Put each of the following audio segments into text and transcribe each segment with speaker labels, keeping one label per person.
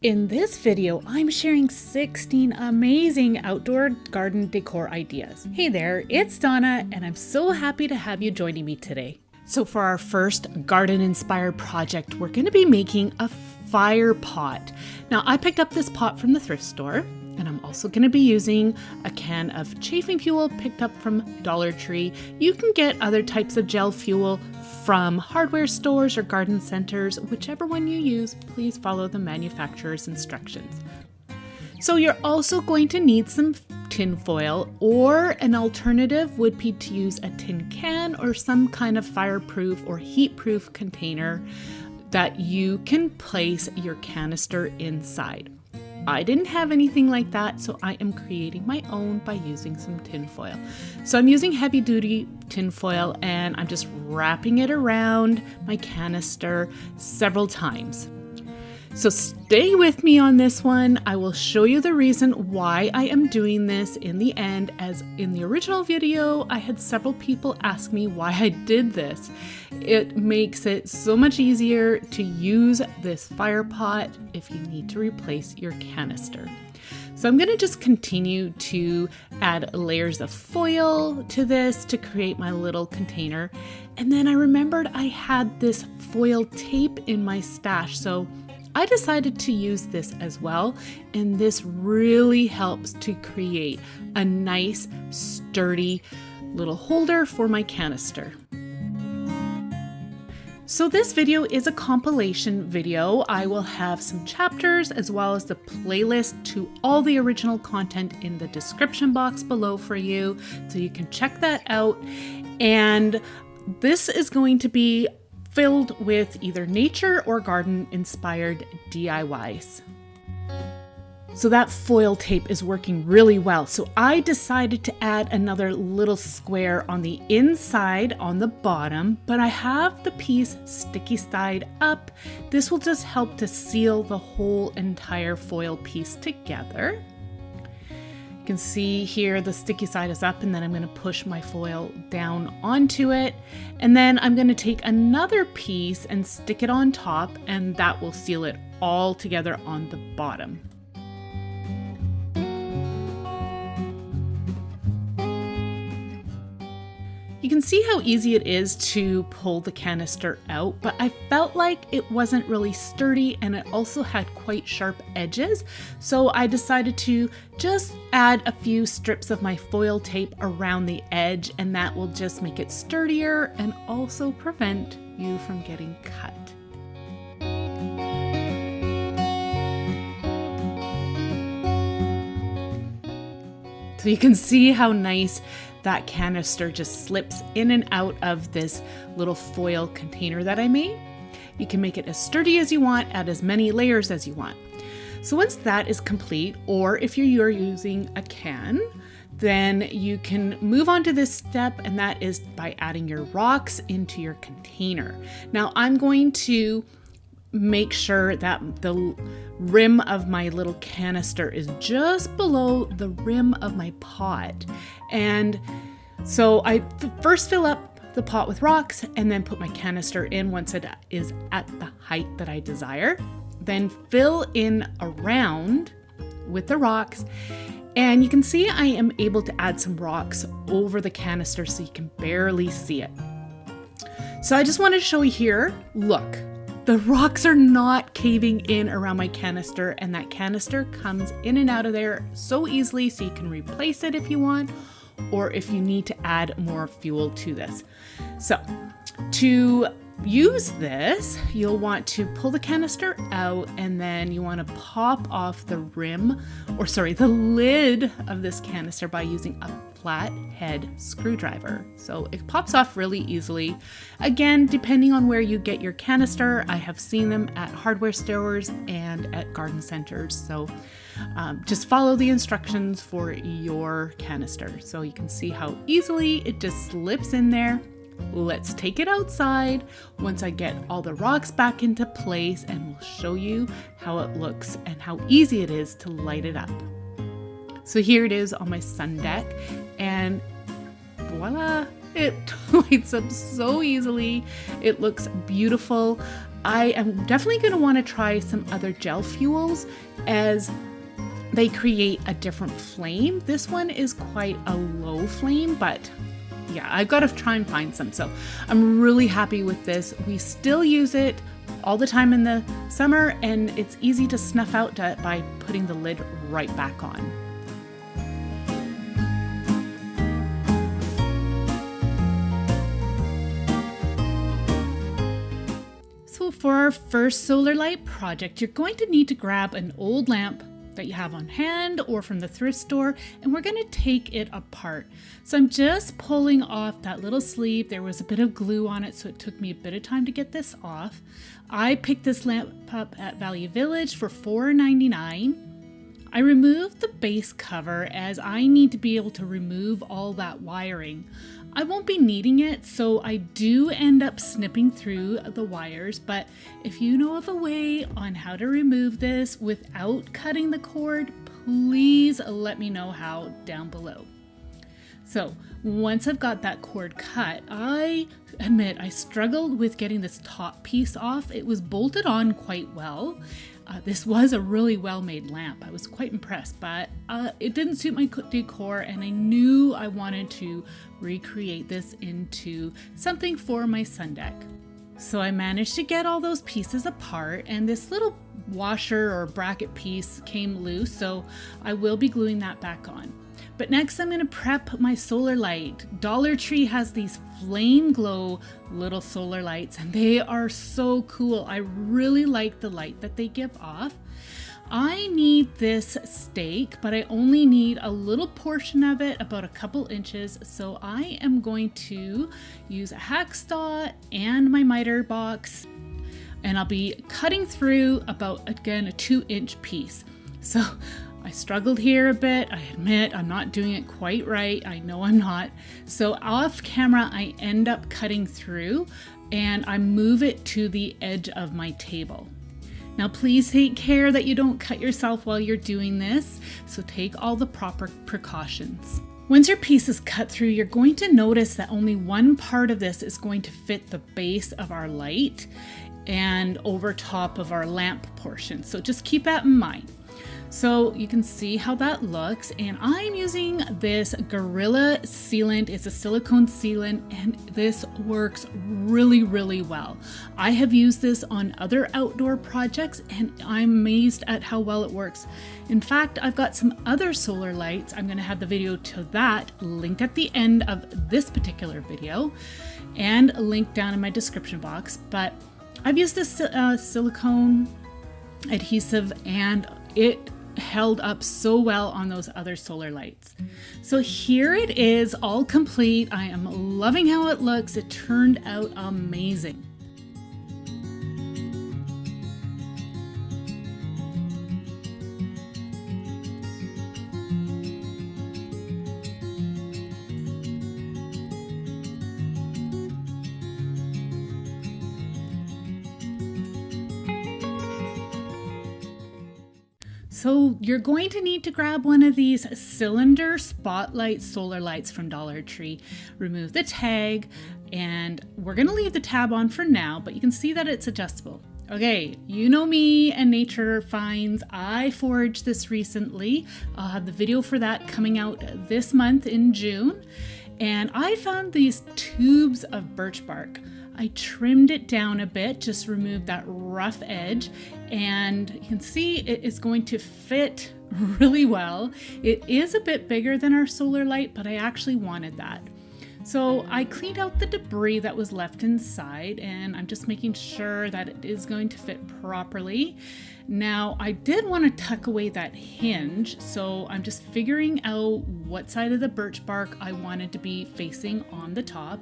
Speaker 1: In this video, I'm sharing 16 amazing outdoor garden decor ideas. Hey there, it's Donna, and I'm so happy to have you joining me today. So for our first garden-inspired project, we're going to be making a fire pot. Now, I picked up this pot from the thrift store, and I'm also going to be using a can of chafing fuel picked up from Dollar Tree. You can get other types of gel fuel from hardware stores or garden centers. Whichever one you use, please follow the manufacturer's instructions. So you're also going to need some tin foil, or an alternative would be to use a tin can or some kind of fireproof or heat-proof container that you can place your canister inside. I didn't have anything like that, so I am creating my own by using some tin foil. So I'm using heavy duty tin foil and I'm just wrapping it around my canister several times. So stay with me on this one. I will show you the reason why I am doing this in the end, as in the original video, I had several people ask me why I did this. It makes it so much easier to use this fire pot if you need to replace your canister. So I'm going to just continue to add layers of foil to this to create my little container. And then I remembered I had this foil tape in my stash, so I decided to use this as well, and this really helps to create a nice, sturdy little holder for my canister. So this video is a compilation video. I will have some chapters as well as the playlist to all the original content in the description box below for you, so you can check that out. And this is going to be filled with either nature or garden inspired DIYs. So that foil tape is working really well. So I decided to add another little square on the inside on the bottom, but I have the piece sticky side up. This will just help to seal the whole entire foil piece together. You can see here the sticky side is up, and then I'm going to push my foil down onto it, and then I'm going to take another piece and stick it on top, and that will seal it all together on the bottom. You can see how easy it is to pull the canister out, but I felt like it wasn't really sturdy and it also had quite sharp edges. So I decided to just add a few strips of my foil tape around the edge, and that will just make it sturdier and also prevent you from getting cut. So you can see how nice that canister just slips in and out of this little foil container that I made. You can make it as sturdy as you want, add as many layers as you want. So once that is complete, or if you're using a can, then you can move on to this step, and that is by adding your rocks into your container. Now I'm going to make sure that the rim of my little canister is just below the rim of my pot. And so I first fill up the pot with rocks and then put my canister in once it is at the height that I desire. Then fill in around with the rocks. And you can see I am able to add some rocks over the canister so you can barely see it. So I just wanted to show you here, look. The rocks are not caving in around my canister, and that canister comes in and out of there so easily, so you can replace it if you want, or if you need to add more fuel to this. So to use this, you'll want to pull the canister out, and then you want to pop off the the lid of this canister by using a flat head screwdriver. So it pops off really easily. Again, depending on where you get your canister, I have seen them at hardware stores and at garden centers. So just follow the instructions for your canister. So you can see how easily it just slips in there. Let's take it outside once I get all the rocks back into place, and we'll show you how it looks and how easy it is to light it up. So here it is on my sun deck, and voila, It lights up so easily. It looks beautiful. I am definitely going to want to try some other gel fuels as they create a different flame. This one is quite a low flame, but yeah, I've got to try and find some. So I'm really happy with this. We still use it all the time in the summer, and it's easy to snuff out by putting the lid right back on. So for our first solar light project, you're going to need to grab an old lamp that you have on hand or from the thrift store, and we're going to take it apart. So I'm just pulling off that little sleeve. There was a bit of glue on it, so it took me a bit of time to get this off. I picked this lamp up at Value Village for $4.99. I removed the base cover as I need to be able to remove all that wiring. I won't be needing it, so I do end up snipping through the wires, but if you know of a way on how to remove this without cutting the cord, please let me know how down below. So once I've got that cord cut, I admit I struggled with getting this top piece off. It was bolted on quite well. This was a really well-made lamp. I was quite impressed, but it didn't suit my decor, and I knew I wanted to recreate this into something for my sun deck. So I managed to get all those pieces apart, and this little washer or bracket piece came loose, so I will be gluing that back on. But next I'm going to prep my solar light. Dollar Tree has these flame glow little solar lights, and they are so cool. I really like the light that they give off. I need this stake, but I only need a little portion of it, about a couple inches. So I am going to use a hacksaw and my miter box, and I'll be cutting through about, again, a 2-inch piece. So I struggled here a bit. I admit I'm not doing it quite right. I know I'm not. So off camera, I end up cutting through and I move it to the edge of my table. Now, please take care that you don't cut yourself while you're doing this. So take all the proper precautions. Once your piece is cut through, you're going to notice that only one part of this is going to fit the base of our light and over top of our lamp portion. So just keep that in mind. So you can see how that looks, and I'm using this Gorilla sealant. It's a silicone sealant, and this works really, really well. I have used this on other outdoor projects, and I'm amazed at how well it works. In fact, I've got some other solar lights. I'm going to have the video to that linked at the end of this particular video and linked down in my description box. But I've used this silicone adhesive, and it held up so well on those other solar lights. So here it is, all complete. I am loving how it looks. It turned out amazing. So you're going to need to grab one of these cylinder spotlight solar lights from Dollar Tree. Remove the tag, and we're going to leave the tab on for now, but you can see that it's adjustable. Okay, you know me and nature finds. I foraged this recently. I'll have the video for that coming out this month in June. And I found these tubes of birch bark. I trimmed it down a bit, just removed that rough edge, and you can see it is going to fit really well. It is a bit bigger than our solar light, but I actually wanted that. So I cleaned out the debris that was left inside, and I'm just making sure that it is going to fit properly. Now, I did want to tuck away that hinge, so I'm just figuring out what side of the birch bark I wanted to be facing on the top.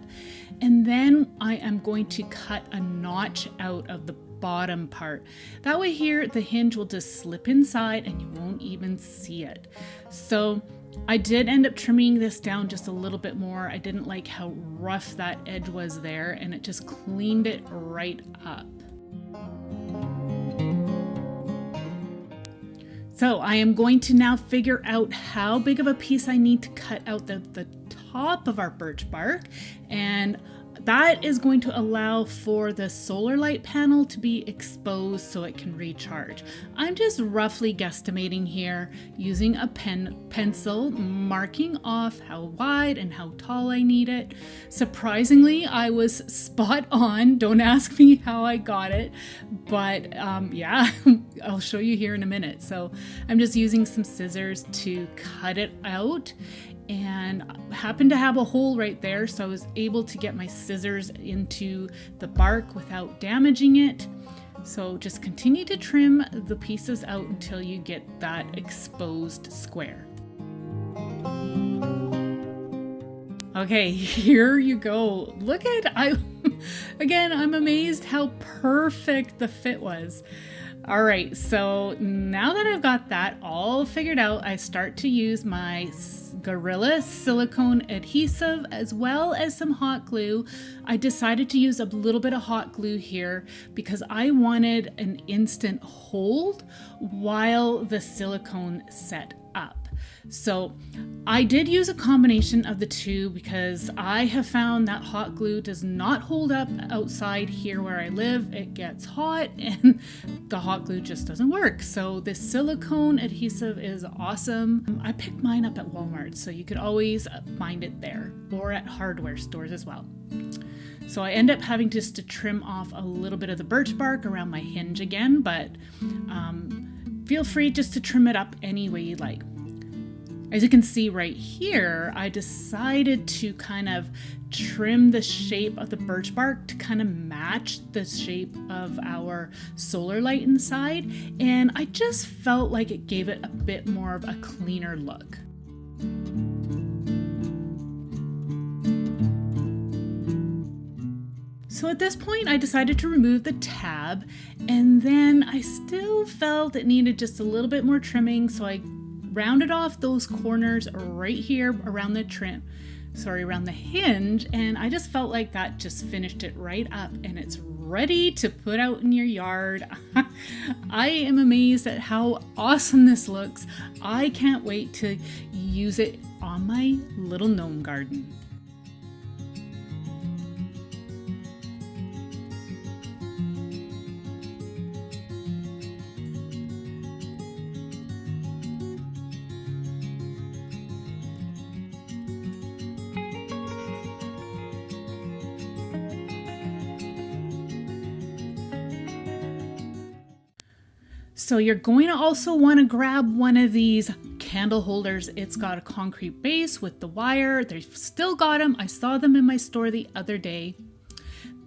Speaker 1: And then I am going to cut a notch out of the bottom part. That way here, the hinge will just slip inside and you won't even see it. So I did end up trimming this down just a little bit more. I didn't like how rough that edge was there, and it just cleaned it right up. So I am going to now figure out how big of a piece I need to cut out the top of our birch bark, and that is going to allow for the solar light panel to be exposed so it can recharge. I'm just roughly guesstimating here using a pencil, marking off how wide and how tall I need it. Surprisingly, I was spot on. Don't ask me how I got it, but yeah, I'll show you here in a minute. So I'm just using some scissors to cut it out, and happened to have a hole right there, so I was able to get my scissors into the bark without damaging it. So just continue to trim the pieces out until you get that exposed square. Okay, here you go. Look at, again, I'm amazed how perfect the fit was. All right, so now that I've got that all figured out, I start to use my Gorilla silicone adhesive as well as some hot glue. I decided to use a little bit of hot glue here because I wanted an instant hold while the silicone set up. So I did use a combination of the two because I have found that hot glue does not hold up outside here where I live. It gets hot and the hot glue just doesn't work. So this silicone adhesive is awesome. I picked mine up at Walmart, so you could always find it there or at hardware stores as well. So I end up having just to trim off a little bit of the birch bark around my hinge again, but feel free just to trim it up any way you like. As you can see right here, I decided to kind of trim the shape of the birch bark to kind of match the shape of our solar light inside, and I just felt like it gave it a bit more of a cleaner look. So at this point, I decided to remove the tab, and then I still felt it needed just a little bit more trimming, so I rounded off those corners right here around around the hinge, and I just felt like that just finished it right up, and it's ready to put out in your yard. I am amazed at how awesome this looks. I can't wait to use it on my little gnome garden. So you're going to also want to grab one of these candle holders. It's got a concrete base with the wire. They've still got them. I saw them in my store the other day.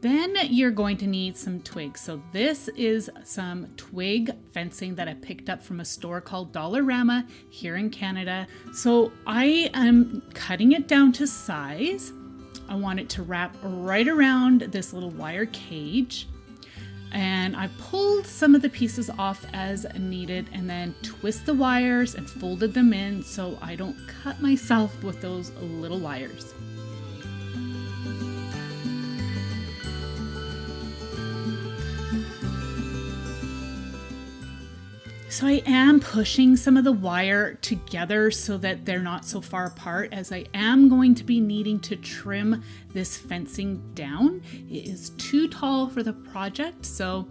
Speaker 1: Then you're going to need some twigs. So this is some twig fencing that I picked up from a store called Dollarama here in Canada. So I am cutting it down to size. I want it to wrap right around this little wire cage. And I pulled some of the pieces off as needed and then twist the wires and folded them in so I don't cut myself with those little wires. So I am pushing some of the wire together so that they're not so far apart, as I am going to be needing to trim this fencing down. It is too tall for the project, so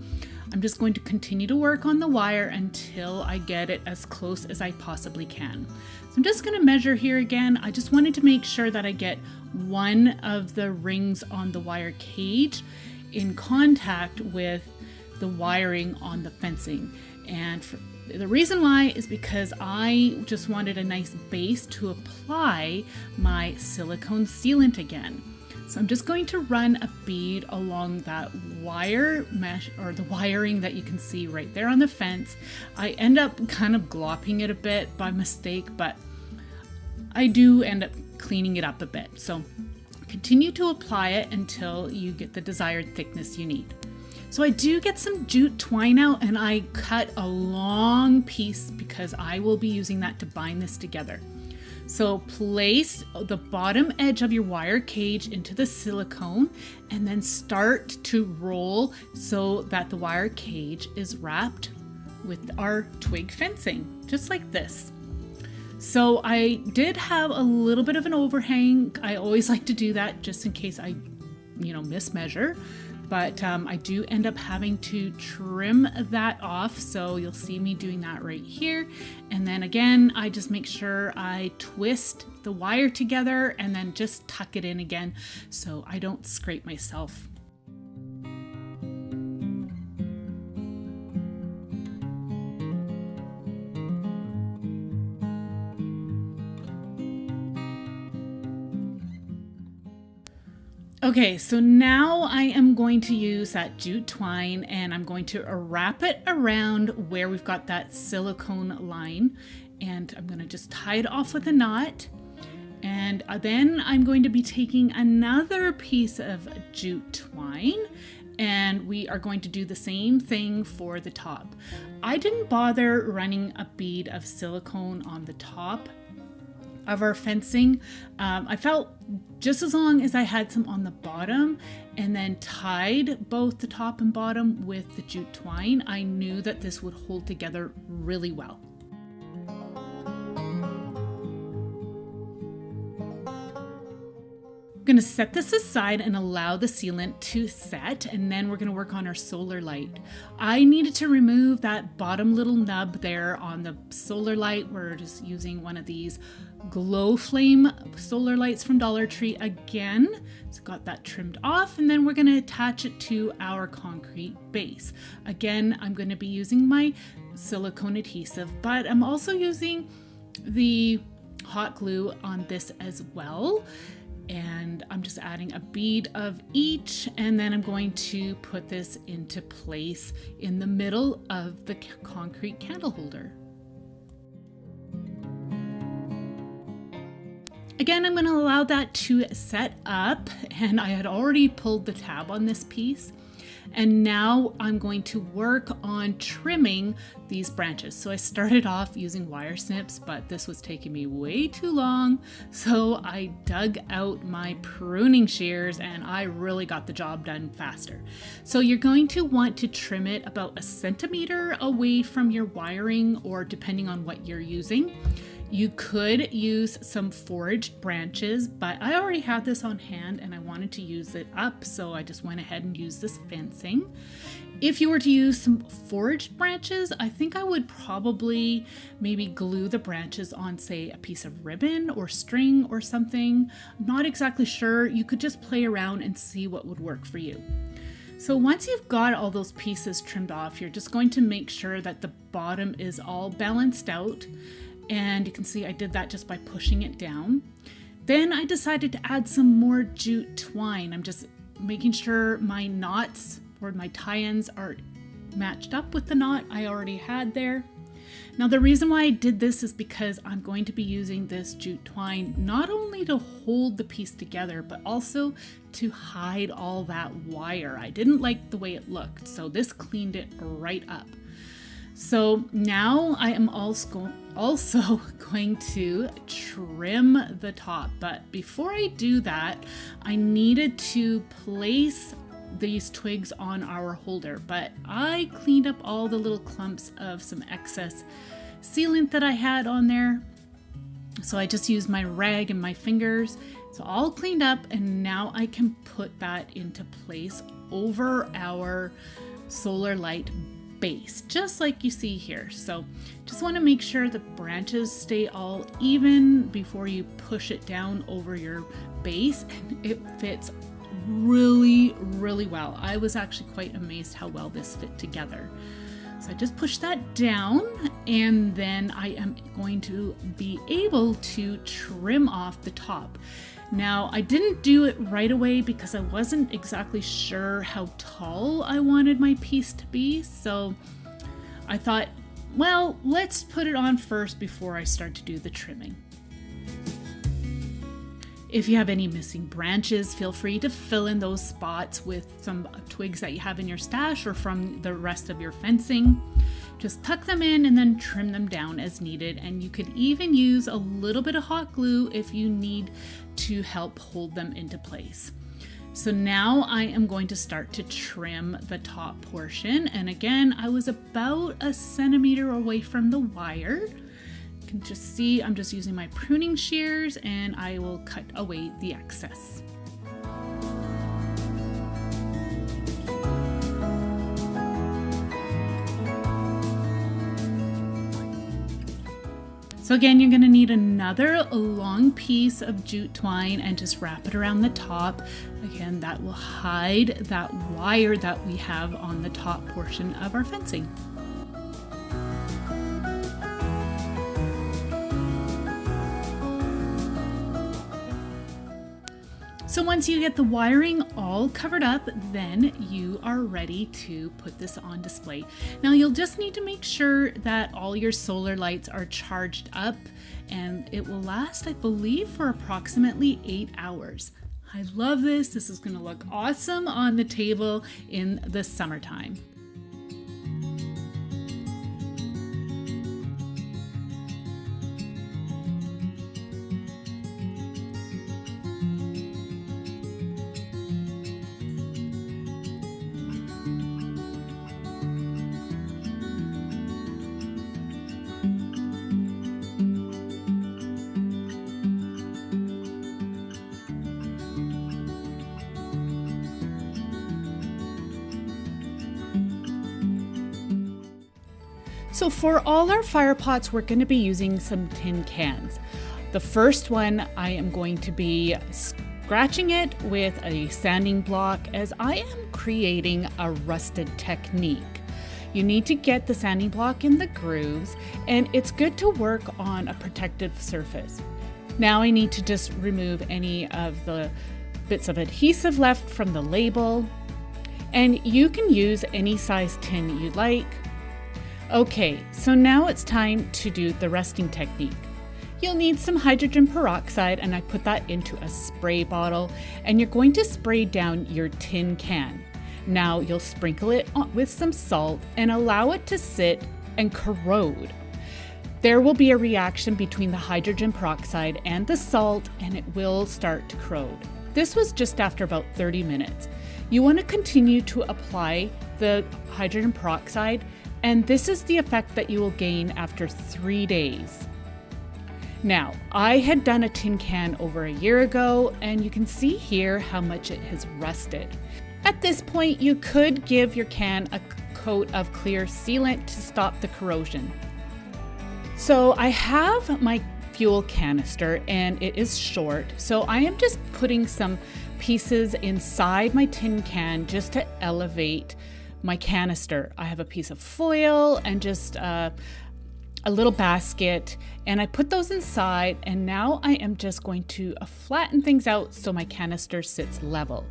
Speaker 1: I'm just going to continue to work on the wire until I get it as close as I possibly can. So I'm just going to measure here again. I just wanted to make sure that I get one of the rings on the wire cage in contact with the wiring on the fencing. And the reason why is because I just wanted a nice base to apply my silicone sealant again. So I'm just going to run a bead along that wire mesh, or the wiring that you can see right there on the fence. I end up kind of glopping it a bit by mistake, but I do end up cleaning it up a bit. So continue to apply it until you get the desired thickness you need. So I do get some jute twine out, and I cut a long piece because I will be using that to bind this together. So place the bottom edge of your wire cage into the silicone and then start to roll so that the wire cage is wrapped with our twig fencing, just like this. So I did have a little bit of an overhang. I always like to do that just in case I, mismeasure. But I do end up having to trim that off. So you'll see me doing that right here. And then again, I just make sure I twist the wire together and then just tuck it in again so I don't scrape myself. Okay, so now I am going to use that jute twine and I'm going to wrap it around where we've got that silicone line, and I'm going to just tie it off with a knot. And then I'm going to be taking another piece of jute twine and we are going to do the same thing for the top. I didn't bother running a bead of silicone on the top of our fencing. I felt just as long as I had some on the bottom and then tied both the top and bottom with the jute twine, I knew that this would hold together really well. I'm going to set this aside and allow the sealant to set, and then we're going to work on our solar light. I needed to remove that bottom little nub there on the solar light. We're just using one of these glow flame solar lights from Dollar Tree again. So got that trimmed off, and then we're going to attach it to our concrete base. Again, I'm going to be using my silicone adhesive, but I'm also using the hot glue on this as well. And I'm just adding a bead of each, and then I'm going to put this into place in the middle of the concrete candle holder. Again, I'm going to allow that to set up, and I had already pulled the tab on this piece. And now I'm going to work on trimming these branches. So I started off using wire snips, but this was taking me way too long. So I dug out my pruning shears and I really got the job done faster. So you're going to want to trim it about 1 centimeter away from your wiring, or depending on what you're using. You could use some foraged branches, but I already had this on hand and I wanted to use it up, so I just went ahead and used this fencing. If you were to use some foraged branches, I think I would probably maybe glue the branches on, say, a piece of ribbon or string or something. I'm not exactly sure. You could just play around and see what would work for you. So once you've got all those pieces trimmed off, you're just going to make sure that the bottom is all balanced out. And you can see I did that just by pushing it down. Then I decided to add some more jute twine. I'm just making sure my knots or my tie-ins are matched up with the knot I already had there. Now the reason why I did this is because I'm going to be using this jute twine not only to hold the piece together, but also to hide all that wire. I didn't like the way it looked, so this cleaned it right up. So now I am also going to trim the top, but before I do that, I needed to place these twigs on our holder, but I cleaned up all the little clumps of some excess sealant that I had on there. So I just used my rag and my fingers. So all cleaned up, and now I can put that into place over our solar light base, just like you see here. So just want to make sure the branches stay all even before you push it down over your base, and it fits really, really well. I was actually quite amazed how well this fit together. So I just push that down, and then I am going to be able to trim off the top. Now, I didn't do it right away because I wasn't exactly sure how tall I wanted my piece to be. So I thought, well, let's put it on first before I start to do the trimming. If you have any missing branches, feel free to fill in those spots with some twigs that you have in your stash or from the rest of your fencing. Just tuck them in and then trim them down as needed. And you could even use a little bit of hot glue if you need to help hold them into place. So now I am going to start to trim the top portion. And again, I was about 1 centimeter away from the wire. can just see I'm just using my pruning shears and I will cut away the excess. So again, you're going to need another long piece of jute twine and just wrap it around the top. Again, that will hide that wire that we have on the top portion of our fencing. So once you get the wiring all covered up, then you are ready to put this on display. Now you'll just need to make sure that all your solar lights are charged up, and it will last, I believe, for approximately 8 hours. I love this. This is going to look awesome on the table in the summertime. So for all our fire pots, we're going to be using some tin cans. The first one, I am going to be scratching it with a sanding block as I am creating a rusted technique. You need to get the sanding block in the grooves, and it's good to work on a protective surface. Now I need to just remove any of the bits of adhesive left from the label, and you can use any size tin you like. Okay, so now it's time to do the resting technique. You'll need some hydrogen peroxide, and I put that into a spray bottle, and you're going to spray down your tin can. Now you'll sprinkle it with some salt and allow it to sit and corrode. There will be a reaction between the hydrogen peroxide and the salt, and it will start to corrode. This was just after about 30 minutes. You want to continue to apply the hydrogen peroxide, and this is the effect that you will gain after 3 days. Now, I had done a tin can over a year ago, and you can see here how much it has rusted. At this point, you could give your can a coat of clear sealant to stop the corrosion. So I have my fuel canister, and it is short, so I am just putting some pieces inside my tin can just to elevate my canister. I have a piece of foil and just a little basket, and I put those inside, and now I am just going to flatten things out so my canister sits level.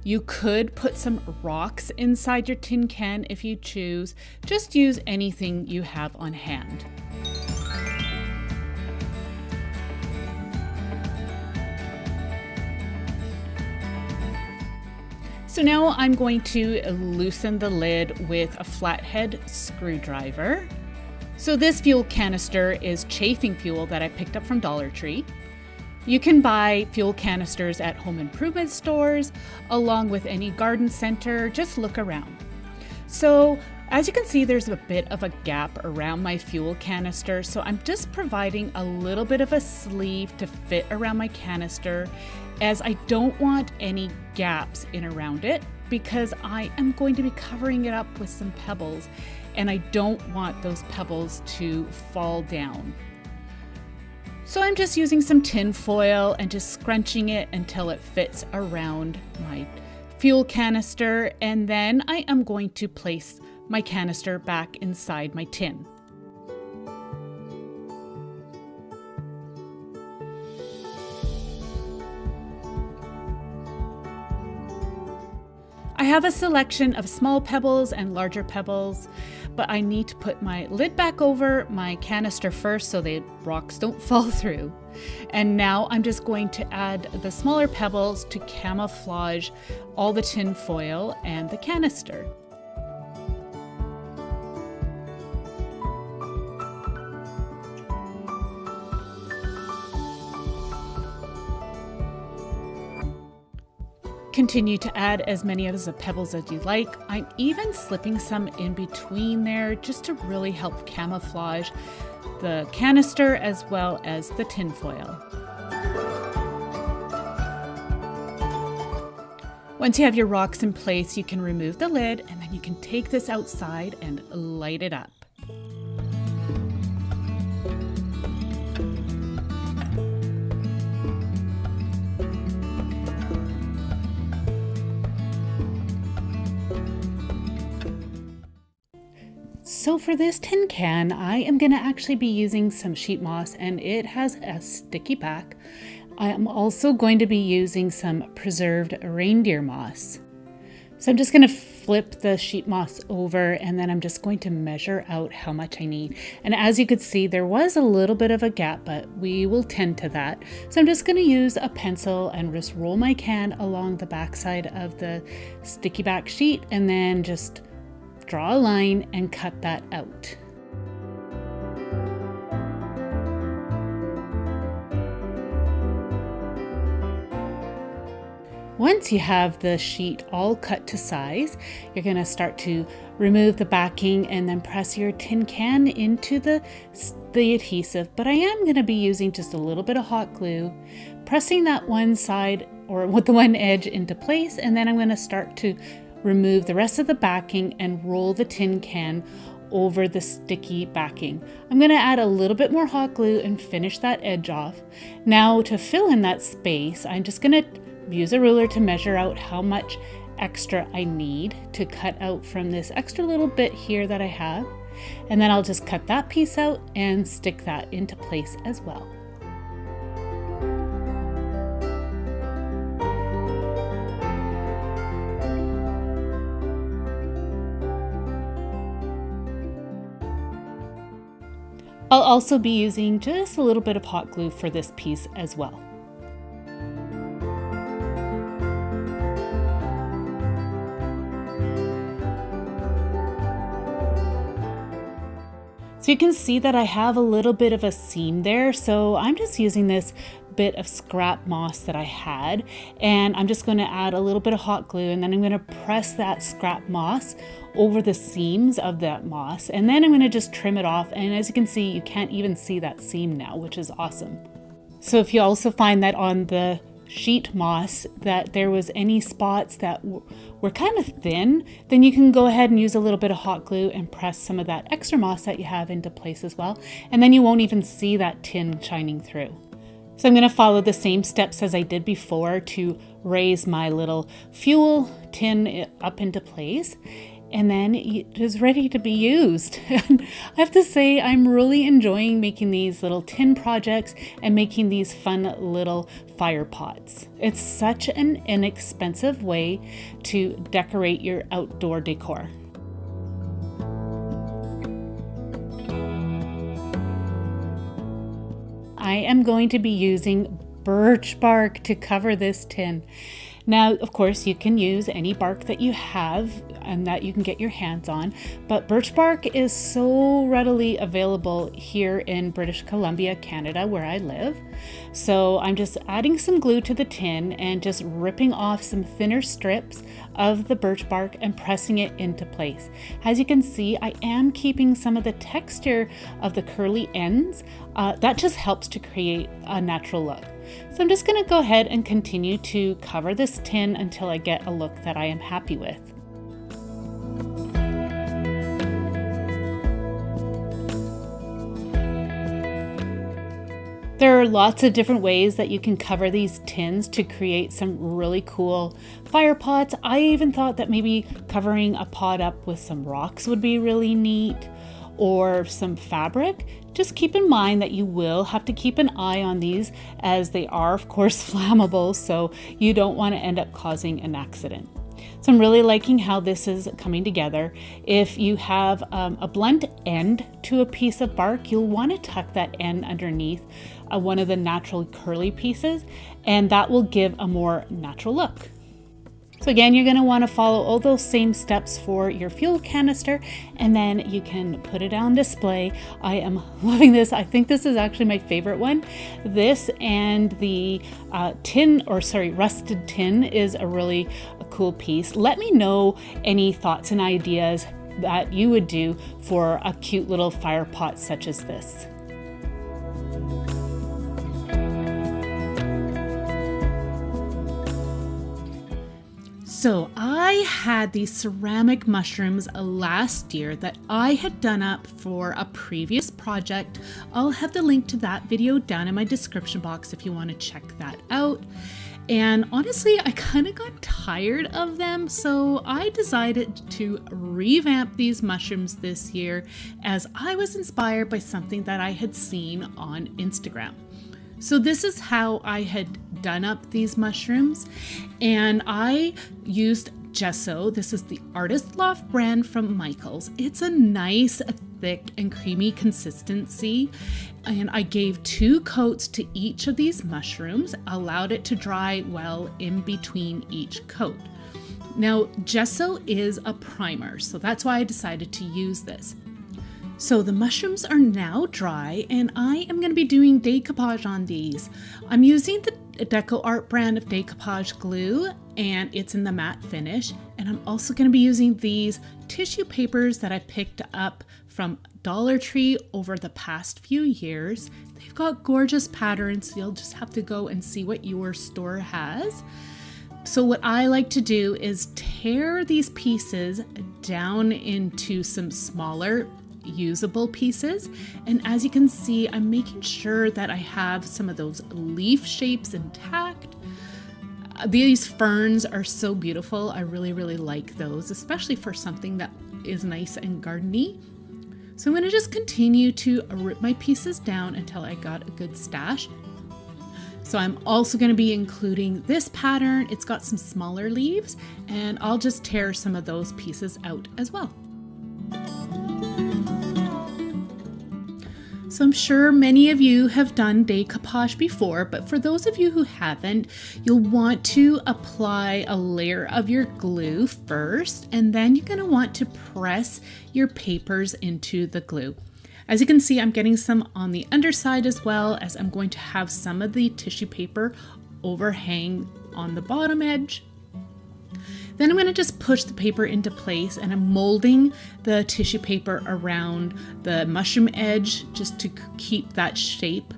Speaker 1: You could put some rocks inside your tin can if you choose. Just use anything you have on hand. So now I'm going to loosen the lid with a flathead screwdriver. So this fuel canister is chafing fuel that I picked up from Dollar Tree. You can buy fuel canisters at home improvement stores, along with any garden center. Just look around. So as you can see, there's a bit of a gap around my fuel canister, so I'm just providing a little bit of a sleeve to fit around my canister, as I don't want any gaps in around it, because I am going to be covering it up with some pebbles, and I don't want those pebbles to fall down. So I'm just using some tin foil and just scrunching it until it fits around my fuel canister, and then I am going to place my canister back inside my tin. I have a selection of small pebbles and larger pebbles, but I need to put my lid back over my canister first so the rocks don't fall through. And now I'm just going to add the smaller pebbles to camouflage all the tin foil and the canister. Continue to add as many of the pebbles as you like. I'm even slipping some in between there just to really help camouflage the canister as well as the tin foil. Once you have your rocks in place, you can remove the lid and then you can take this outside and light it up. So for this tin can, I am going to actually be using some sheet moss, and it has a sticky back. I am also going to be using some preserved reindeer moss. So I'm just going to flip the sheet moss over, and then I'm just going to measure out how much I need. And as you could see, there was a little bit of a gap, but we will tend to that. So I'm just going to use a pencil and just roll my can along the backside of the sticky back sheet, and then just draw a line and cut that out. Once you have the sheet all cut to size, you're going to start to remove the backing and then press your tin can into the adhesive. But I am going to be using just a little bit of hot glue, pressing that one side or with the one edge into place, and then I'm going to start to remove the rest of the backing and roll the tin can over the sticky backing. I'm going to add a little bit more hot glue and finish that edge off. Now to fill in that space, I'm just going to use a ruler to measure out how much extra I need to cut out from this extra little bit here that I have. And then I'll just cut that piece out and stick that into place as well. I'll also be using just a little bit of hot glue for this piece as well. So you can see that I have a little bit of a seam there, so I'm just using this bit of scrap moss that I had, and I'm just going to add a little bit of hot glue, and then I'm going to press that scrap moss over the seams of that moss, and then I'm going to just trim it off. And as you can see, you can't even see that seam now, which is awesome. So if you also find that on the sheet moss that there was any spots that were kind of thin, then you can go ahead and use a little bit of hot glue and press some of that extra moss that you have into place as well, and then you won't even see that tin shining through. So I'm going to follow the same steps as I did before to raise my little fuel tin up into place, and then it is ready to be used. I have to say, I'm really enjoying making these little tin projects and making these fun little fire pots. It's such an inexpensive way to decorate your outdoor decor. I am going to be using birch bark to cover this tin. Now, of course, you can use any bark that you have and that you can get your hands on, but birch bark is so readily available here in British Columbia, Canada, where I live. So I'm just adding some glue to the tin and just ripping off some thinner strips of the birch bark and pressing it into place. As you can see, I am keeping some of the texture of the curly ends. That just helps to create a natural look. So I'm just going to go ahead and continue to cover this tin until I get a look that I am happy with. There are lots of different ways that you can cover these tins to create some really cool fire pots. I even thought that maybe covering a pot up with some rocks would be really neat, or some fabric. Just keep in mind that you will have to keep an eye on these, as they are of course flammable, so you don't want to end up causing an accident. So I'm really liking how this is coming together. If you have a blunt end to a piece of bark, you'll want to tuck that end underneath one of the natural curly pieces, and that will give a more natural look. So again, you're going to want to follow all those same steps for your fuel canister, and then you can put it on display. I am loving this. I think this is actually my favorite one. This and the rusted tin is a really cool piece. Let me know any thoughts and ideas that you would do for a cute little fire pot such as this. So I had these ceramic mushrooms last year that I had done up for a previous project. I'll have the link to that video down in my description box if you want to check that out. And honestly, I kind of got tired of them, so I decided to revamp these mushrooms this year as I was inspired by something that I had seen on Instagram. So this is how I had done up these mushrooms, and I used gesso. This is the Artist Loft brand from Michaels. It's a nice, thick and creamy consistency, and I gave 2 coats to each of these mushrooms, allowed it to dry well in between each coat. Now, gesso is a primer, so that's why I decided to use this. So the mushrooms are now dry, and I am going to be doing decoupage on these. I'm using the DecoArt brand of decoupage glue, and it's in the matte finish. And I'm also going to be using these tissue papers that I picked up from Dollar Tree over the past few years. They've got gorgeous patterns. You'll just have to go and see what your store has. So what I like to do is tear these pieces down into some smaller usable pieces, and as you can see, I'm making sure that I have some of those leaf shapes intact. These ferns are so beautiful. I really like those, especially for something that is nice and gardeny. So I'm going to just continue to rip my pieces down until I got a good stash. So I'm also going to be including this pattern. It's got some smaller leaves, and I'll just tear some of those pieces out as well. So I'm sure many of you have done decoupage before, but for those of you who haven't, you'll want to apply a layer of your glue first, and then you're going to want to press your papers into the glue. As you can see, I'm getting some on the underside as well, as I'm going to have some of the tissue paper overhang on the bottom edge. Then I'm going to just push the paper into place, and I'm molding the tissue paper around the mushroom edge just to keep that shape.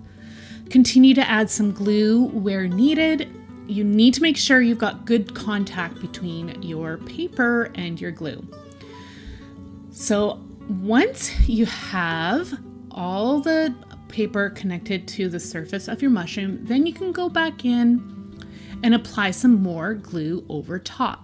Speaker 1: Continue to add some glue where needed. You need to make sure you've got good contact between your paper and your glue. So once you have all the paper connected to the surface of your mushroom, then you can go back in and apply some more glue over top.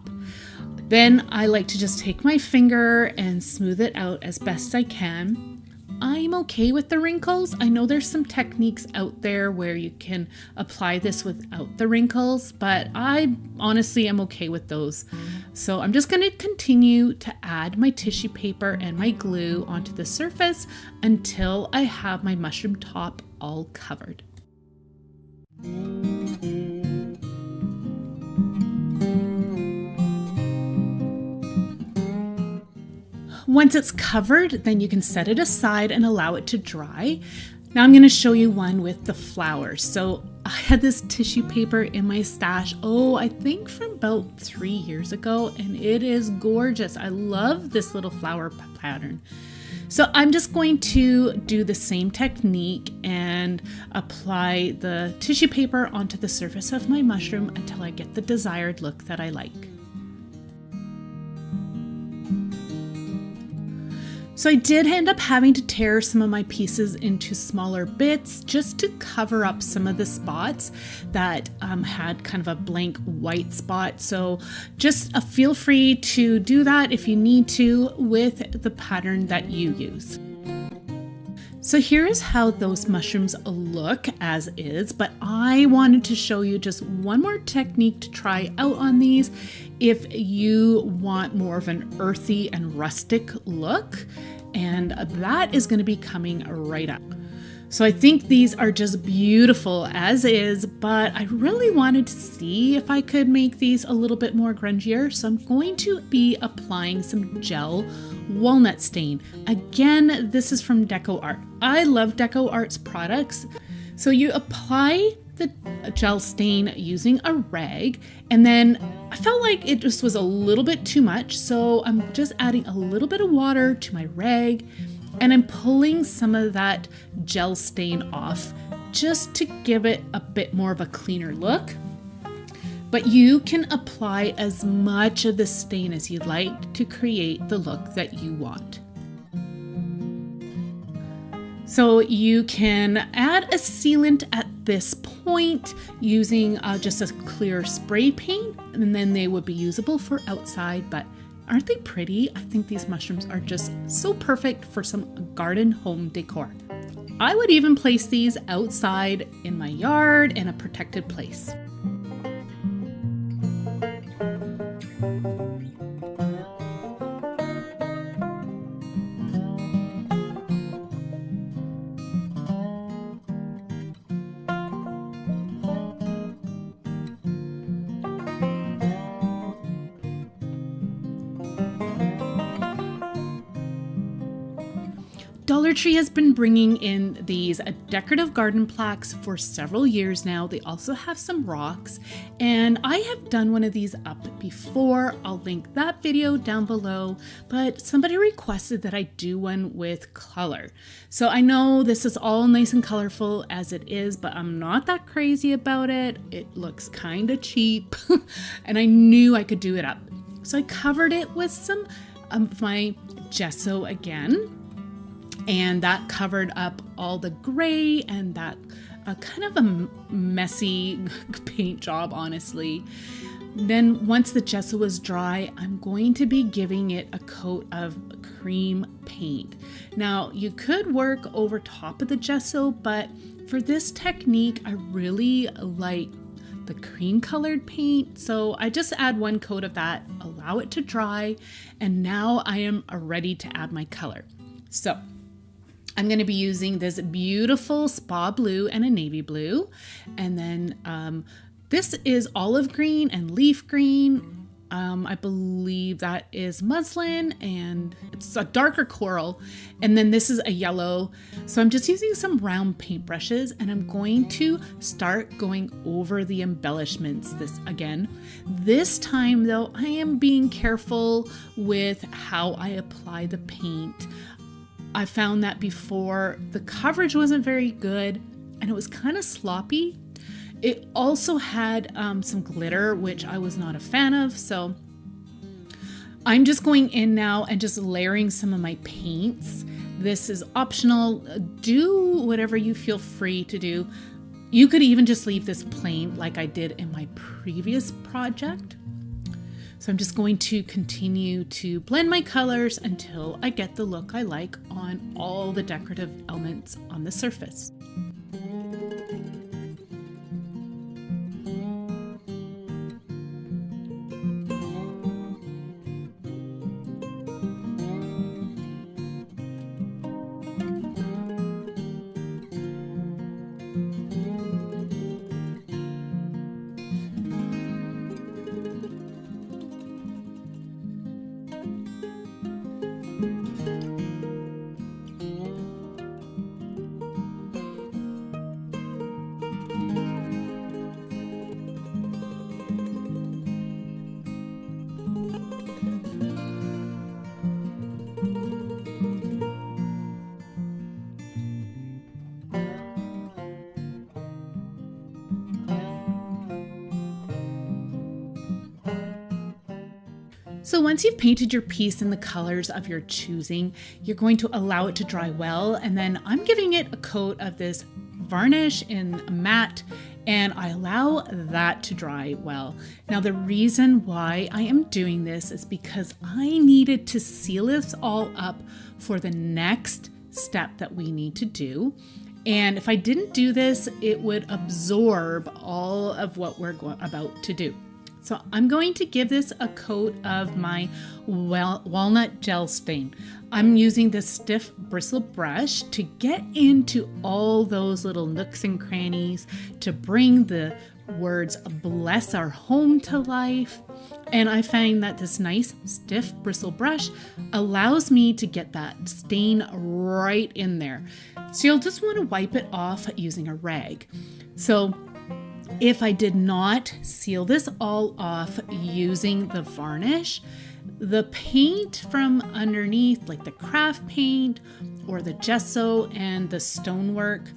Speaker 1: Then I like to just take my finger and smooth it out as best I can. I'm okay with the wrinkles. I know there's some techniques out there where you can apply this without the wrinkles, but I honestly am okay with those. So I'm just going to continue to add my tissue paper and my glue onto the surface until I have my mushroom top all covered. Once it's covered, then you can set it aside and allow it to dry. Now I'm going to show you one with the flowers. So I had this tissue paper in my stash, I think from about 3 years ago, and it is gorgeous. I love this little flower pattern. So I'm just going to do the same technique and apply the tissue paper onto the surface of my mushroom until I get the desired look that I like. So I did end up having to tear some of my pieces into smaller bits just to cover up some of the spots that had kind of a blank white spot. So just feel free to do that if you need to with the pattern that you use. So here's how those mushrooms look as is, but I wanted to show you just one more technique to try out on these if you want more of an earthy and rustic look, and that is going to be coming right up. So I think these are just beautiful as is, but I really wanted to see if I could make these a little bit more grungier. So I'm going to be applying some gel walnut stain. Again, this is from DecoArt. I love DecoArt's products. So you apply the gel stain using a rag, and then I felt like it just was a little bit too much. So I'm just adding a little bit of water to my rag, and I'm pulling some of that gel stain off just to give it a bit more of a cleaner look. But you can apply as much of the stain as you like to create the look that you want. So you can add a sealant at this point using just a clear spray paint, and then they would be usable for outside. But aren't they pretty? I think these mushrooms are just so perfect for some garden home decor. I would even place these outside in my yard in a protected place. Dollar Tree has been bringing in these decorative garden plaques for several years now. They also have some rocks, and I have done one of these up before. I'll link that video down below, but somebody requested that I do one with color. So I know this is all nice and colorful as it is, but I'm not that crazy about it. It looks kind of cheap and I knew I could do it up. So I covered it with some of my gesso again. And that covered up all the gray and that kind of a messy paint job, honestly. Then once the gesso was dry, I'm going to be giving it a coat of cream paint. Now you could work over top of the gesso, but for this technique, I really like the cream colored paint. So I just add one coat of that, allow it to dry, and now I am ready to add my color. So I'm going to be using this beautiful spa blue and a navy blue. And then this is olive green and leaf green. I believe that is muslin, and it's a darker coral. And then this is a yellow. So I'm just using some round paintbrushes, and I'm going to start going over the embellishments this time though, I am being careful with how I apply the paint. I found that before the coverage wasn't very good and it was kind of sloppy. It also had some glitter, which I was not a fan of. So I'm just going in now and just layering some of my paints. This is optional. Do whatever you feel free to do. You could even just leave this plain like I did in my previous project. So I'm just going to continue to blend my colors until I get the look I like on all the decorative elements on the surface. So once you've painted your piece in the colors of your choosing, you're going to allow it to dry well. And then I'm giving it a coat of this varnish in matte, and I allow that to dry well. Now the reason why I am doing this is because I needed to seal this all up for the next step that we need to do. And if I didn't do this, it would absorb all of what we're about to do. So I'm going to give this a coat of my walnut gel stain. I'm using this stiff bristle brush to get into all those little nooks and crannies to bring the words "bless our home" to life. And I find that this nice stiff bristle brush allows me to get that stain right in there. So you'll just want to wipe it off using a rag. So if I did not seal this all off using the varnish, the paint from underneath, like the craft paint or the gesso and the stonework,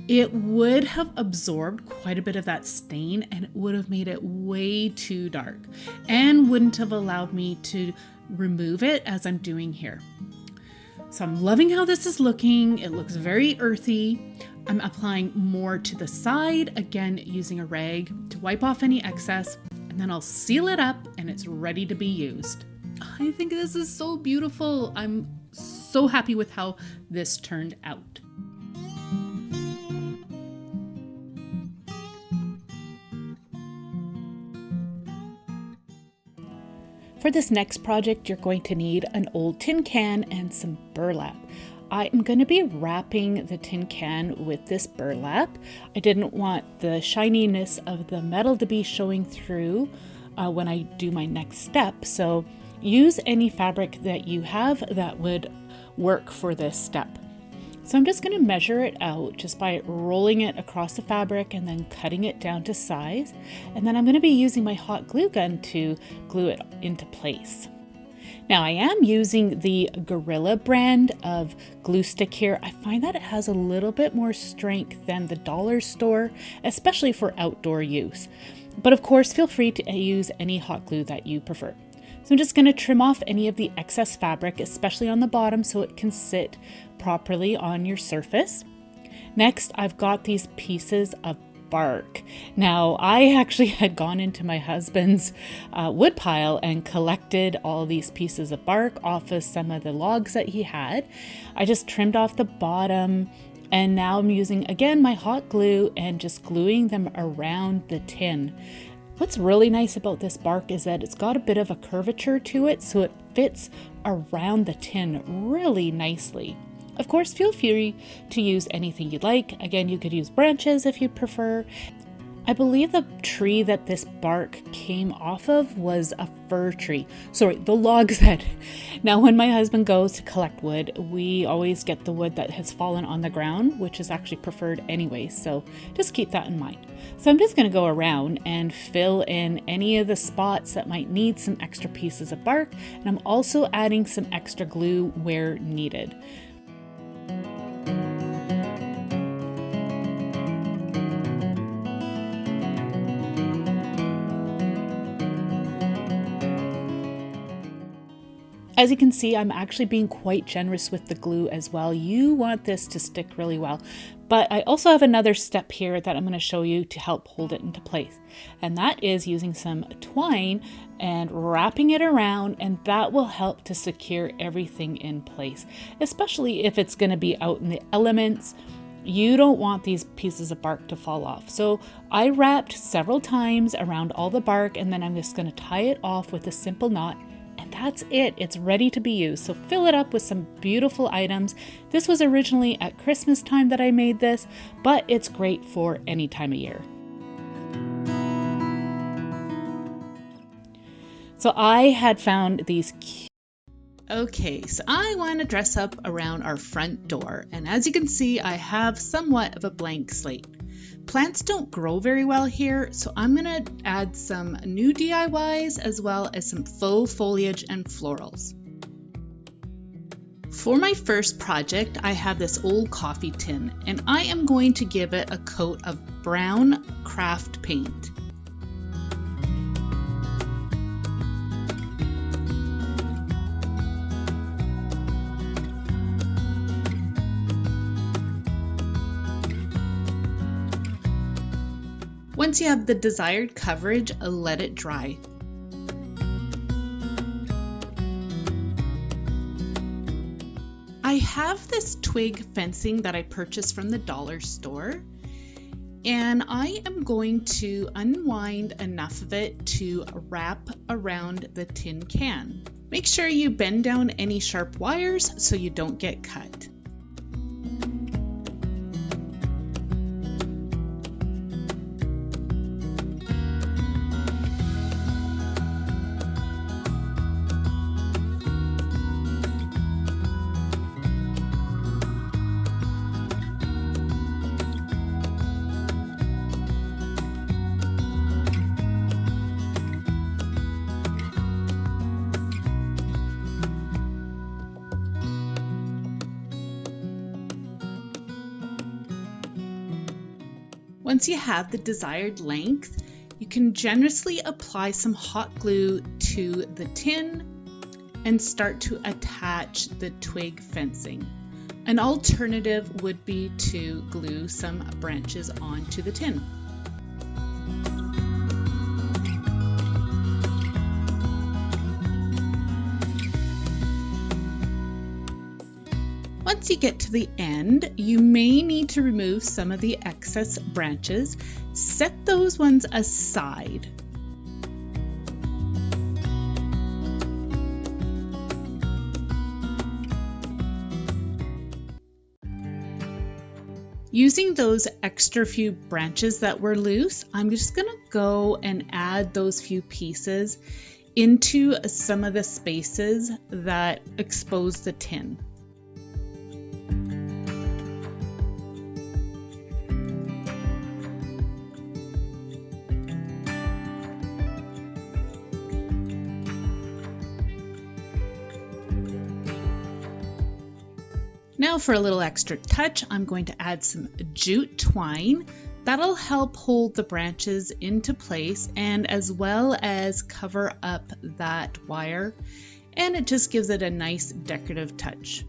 Speaker 1: it would have absorbed quite a bit of that stain and it would have made it way too dark and wouldn't have allowed me to remove it as I'm doing here. So I'm loving how this is looking. It looks very earthy. I'm applying more to the side, again, using a rag to wipe off any excess, and then I'll seal it up and it's ready to be used. I think this is so beautiful. I'm so happy with how this turned out. For this next project, you're going to need an old tin can and some burlap. I am going to be wrapping the tin can with this burlap. I didn't want the shininess of the metal to be showing through when I do my next step. So use any fabric that you have that would work for this step. So I'm just going to measure it out just by rolling it across the fabric and then cutting it down to size. And then I'm going to be using my hot glue gun to glue it into place. Now I am using the Gorilla brand of glue stick here. I find that it has a little bit more strength than the dollar store, especially for outdoor use. But of course, feel free to use any hot glue that you prefer. So I'm just going to trim off any of the excess fabric, especially on the bottom, so it can sit properly on your surface. Next, I've got these pieces of bark. Now, I actually had gone into my husband's wood pile and collected all these pieces of bark off of some of the logs that he had. I just trimmed off the bottom, and now I'm using, again, my hot glue and just gluing them around the tin. What's really nice about this bark is that it's got a bit of a curvature to it, so it fits around the tin really nicely. Of course, feel free to use anything you'd like. Again, you could use branches if you prefer. I believe the tree that this bark came off of was a fir tree. Sorry, the logs that... Now, when my husband goes to collect wood, we always get the wood that has fallen on the ground, which is actually preferred anyway, so just keep that in mind. So I'm just going to go around and fill in any of the spots that might need some extra pieces of bark, and I'm also adding some extra glue where needed. As you can see, I'm actually being quite generous with the glue as well. You want this to stick really well. But I also have another step here that I'm going to show you to help hold it into place. And that is using some twine and wrapping it around, and that will help to secure everything in place, especially if it's going to be out in the elements. You don't want these pieces of bark to fall off. So I wrapped several times around all the bark, and then I'm just going to tie it off with a simple knot. And that's it. It's ready to be used. So fill it up with some beautiful items. This was originally at Christmas time that I made this, but it's great for any time of year. So I had found these cute. Okay, so I want to dress up around our front door. And as you can see, I have somewhat of a blank slate. Plants don't grow very well here, so I'm going to add some new DIYs as well as some faux foliage and florals. For my first project, I have this old coffee tin, and I am going to give it a coat of brown craft paint. Once you have the desired coverage, let it dry. I have this twig fencing that I purchased from the dollar store, and I am going to unwind enough of it to wrap around the tin can. Make sure you bend down any sharp wires so you don't get cut. Once you have the desired length, you can generously apply some hot glue to the tin and start to attach the twig fencing. An alternative would be to glue some branches onto the tin. Once you get to the end, you may need to remove some of the excess branches. Set those ones aside. Using those extra few branches that were loose, I'm just going to go and add those few pieces into some of the spaces that expose the tin. Now for a little extra touch, I'm going to add some jute twine. That'll help hold the branches into place and as well as cover up that wire, and it just gives it a nice decorative touch.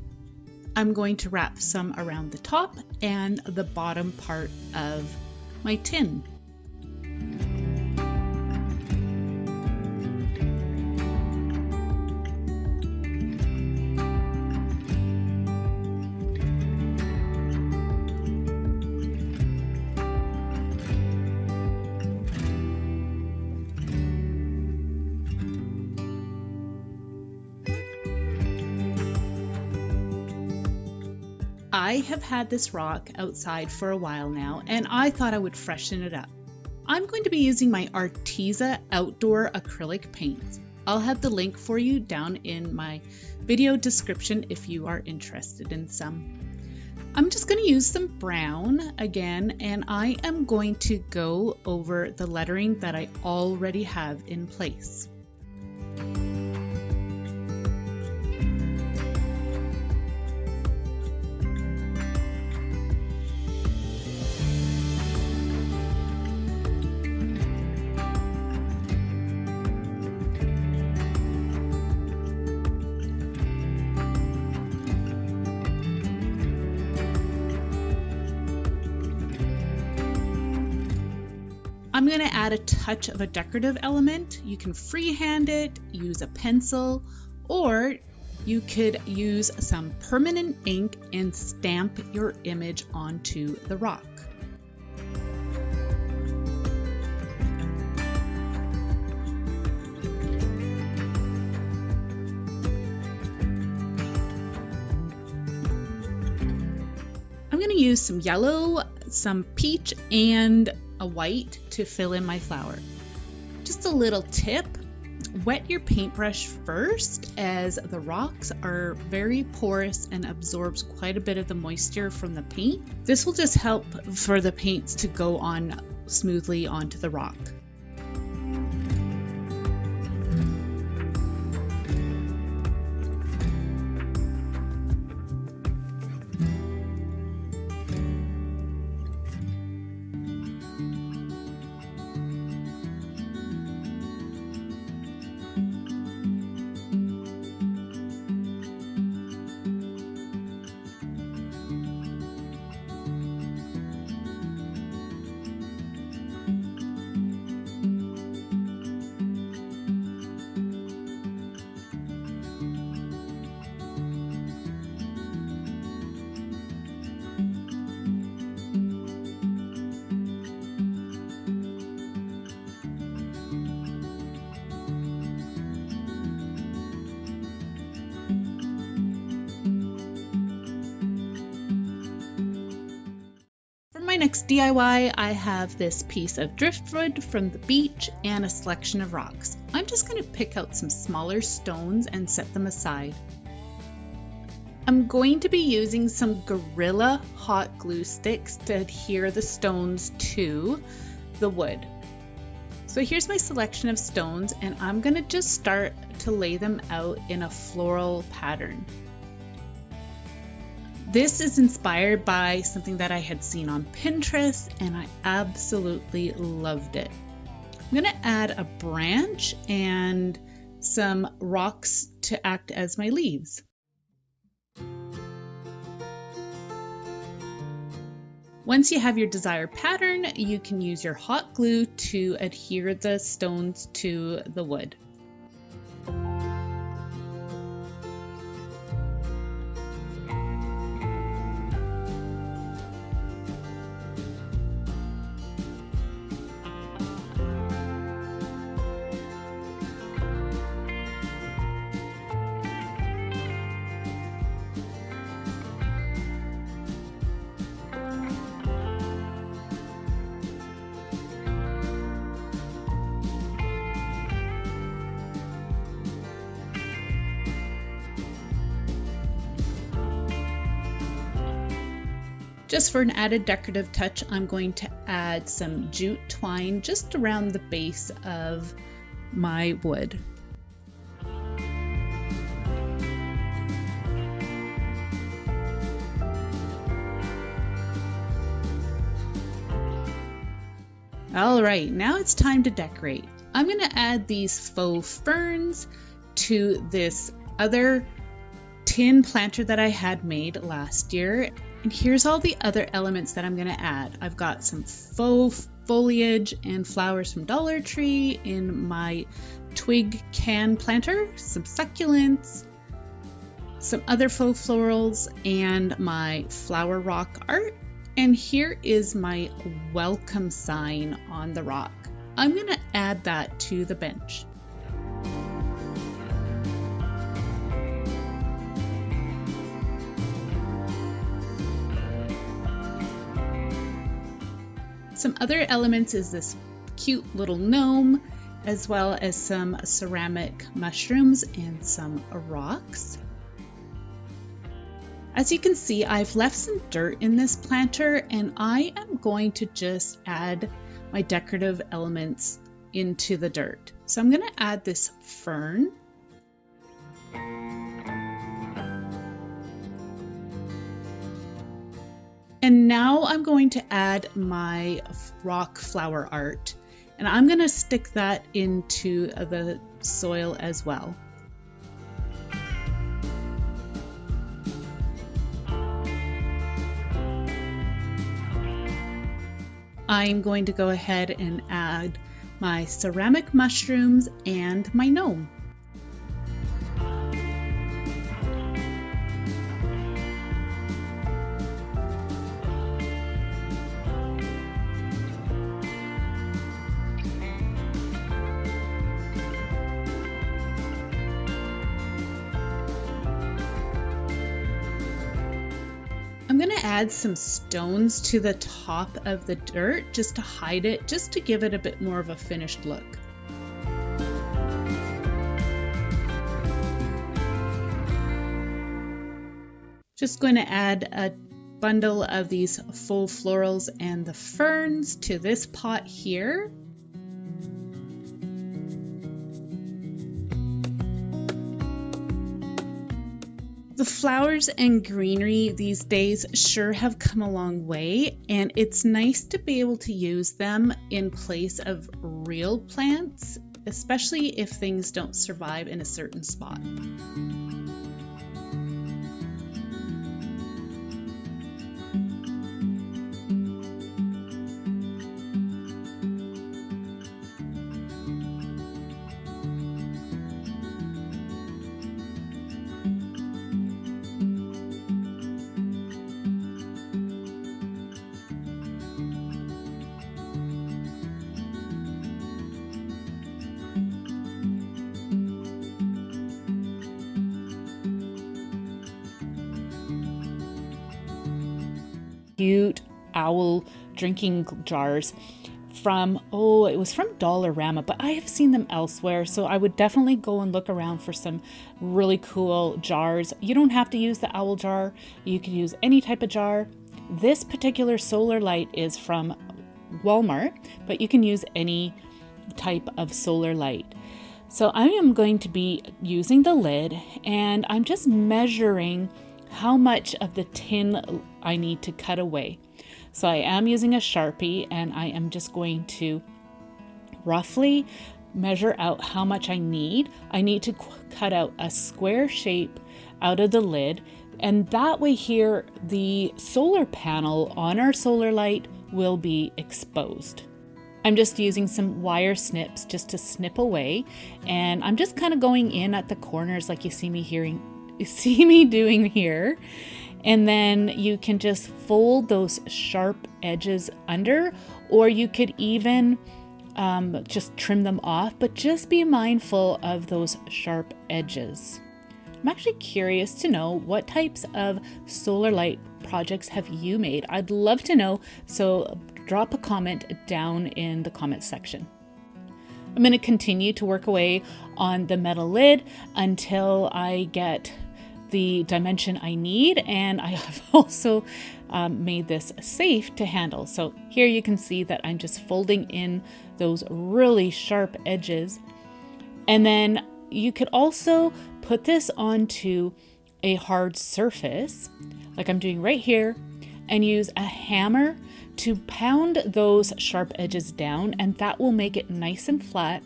Speaker 1: I'm going to wrap some around the top and the bottom part of my tin. I have had this rock outside for a while now, and I thought I would freshen it up. I'm going to be using my Arteza outdoor acrylic paints. I'll have the link for you down in my video description if you are interested in some. I'm just going to use some brown again, and I am going to go over the lettering that I already have in place. I'm going to add a touch of a decorative element. You can freehand it, use a pencil, or you could use some permanent ink and stamp your image onto the rock. I'm going to use some yellow, some peach, and a white to fill in my flower. Just a little tip, wet your paintbrush first as the rocks are very porous and absorbs quite a bit of the moisture from the paint. This will just help for the paints to go on smoothly onto the rock. my next DIY, I have this piece of driftwood from the beach and a selection of rocks. I'm just going to pick out some smaller stones and set them aside. I'm going to be using some Gorilla hot glue sticks to adhere the stones to the wood. So here's my selection of stones, and I'm going to just start to lay them out in a floral pattern. This is inspired by something that I had seen on Pinterest and I absolutely loved it. I'm going to add a branch and some rocks to act as my leaves. Once you have your desired pattern, you can use your hot glue to adhere the stones to the wood. Just for an added decorative touch, I'm going to add some jute twine just around the base of my wood. All right, now it's time to decorate. I'm going to add these faux ferns to this other tin planter that I had made last year. And here's all the other elements that I'm going to add. I've got some faux foliage and flowers from Dollar Tree in my Twig Can Planter, some succulents, some other faux florals, and my flower rock art. And here is my welcome sign on the rock. I'm going to add that to the bench. Some other elements is this cute little gnome, as well as some ceramic mushrooms and some rocks. As you can see, I've left some dirt in this planter and I am going to just add my decorative elements into the dirt. So I'm going to add this fern. And now I'm going to add my rock flower art, and I'm going to stick that into the soil as well. I'm going to go ahead and add my ceramic mushrooms and my gnome. I'm going to add some stones to the top of the dirt just to hide it, just to give it a bit more of a finished look. Just going to add a bundle of these faux florals and the ferns to this pot here. The flowers and greenery these days sure have come a long way, and it's nice to be able to use them in place of real plants, especially if things don't survive in a certain spot. Cute owl drinking jars from, it was from Dollarama, but I have seen them elsewhere, so I would definitely go and look around for some really cool jars. You don't have to use the owl jar, you can use any type of jar. This particular solar light is from Walmart, but you can use any type of solar light. So I am going to be using the lid, and I'm just measuring how much of the tin I need to cut away. So I am using a Sharpie, and I am just going to roughly measure out how much I need. I need to cut out a square shape out of the lid, and that way here the solar panel on our solar light will be exposed. I'm just using some wire snips just to snip away, and I'm just kind of going in at the corners like you see me doing here. And then you can just fold those sharp edges under, or you could even just trim them off, but just be mindful of those sharp edges. I'm actually curious to know what types of solar light projects have you made? I'd love to know, so drop a comment down in the comment section. I'm going to continue to work away on the metal lid until I get the dimension I need, and I have also made this safe to handle. So here you can see that I'm just folding in those really sharp edges, and then you could also put this onto a hard surface like I'm doing right here, and use a hammer to pound those sharp edges down, and that will make it nice and flat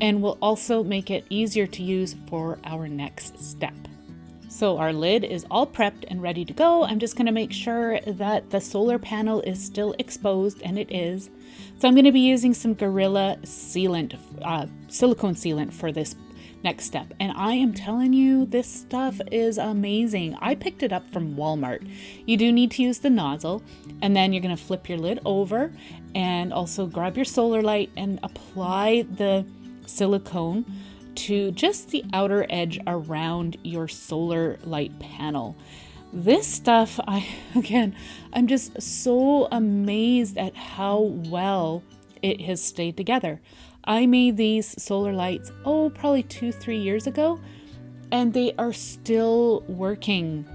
Speaker 1: and will also make it easier to use for our next step. So our lid is all prepped and ready to go. I'm just going to make sure that the solar panel is still exposed, and it is. So I'm going to be using some Gorilla sealant, silicone sealant for this next step. And I am telling you, this stuff is amazing. I picked it up from Walmart. You do need to use the nozzle, and then you're going to flip your lid over and also grab your solar light and apply the silicone to just the outer edge around your solar light panel. This stuff, I'm just so amazed at how well it has stayed together. I made these solar lights, probably 2-3 years ago, and they are still working.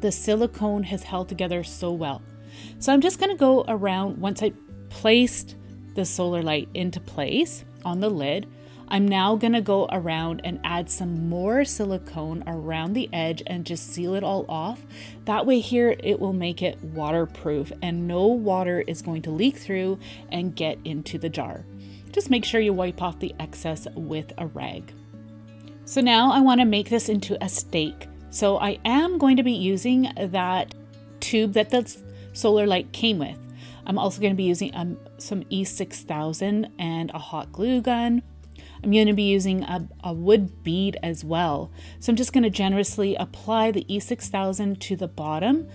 Speaker 1: The silicone has held together so well. So I'm just going to go around. Once I placed the solar light into place on the lid, I'm now going to go around and add some more silicone around the edge and just seal it all off. That way here it will make it waterproof, and no water is going to leak through and get into the jar. Just make sure you wipe off the excess with a rag. So now I want to make this into a stake. So I am going to be using that tube that the solar light came with. I'm also going to be using some E6000 and a hot glue gun. I'm going to be using a wood bead as well. So I'm just going to generously apply the E6000 to the bottom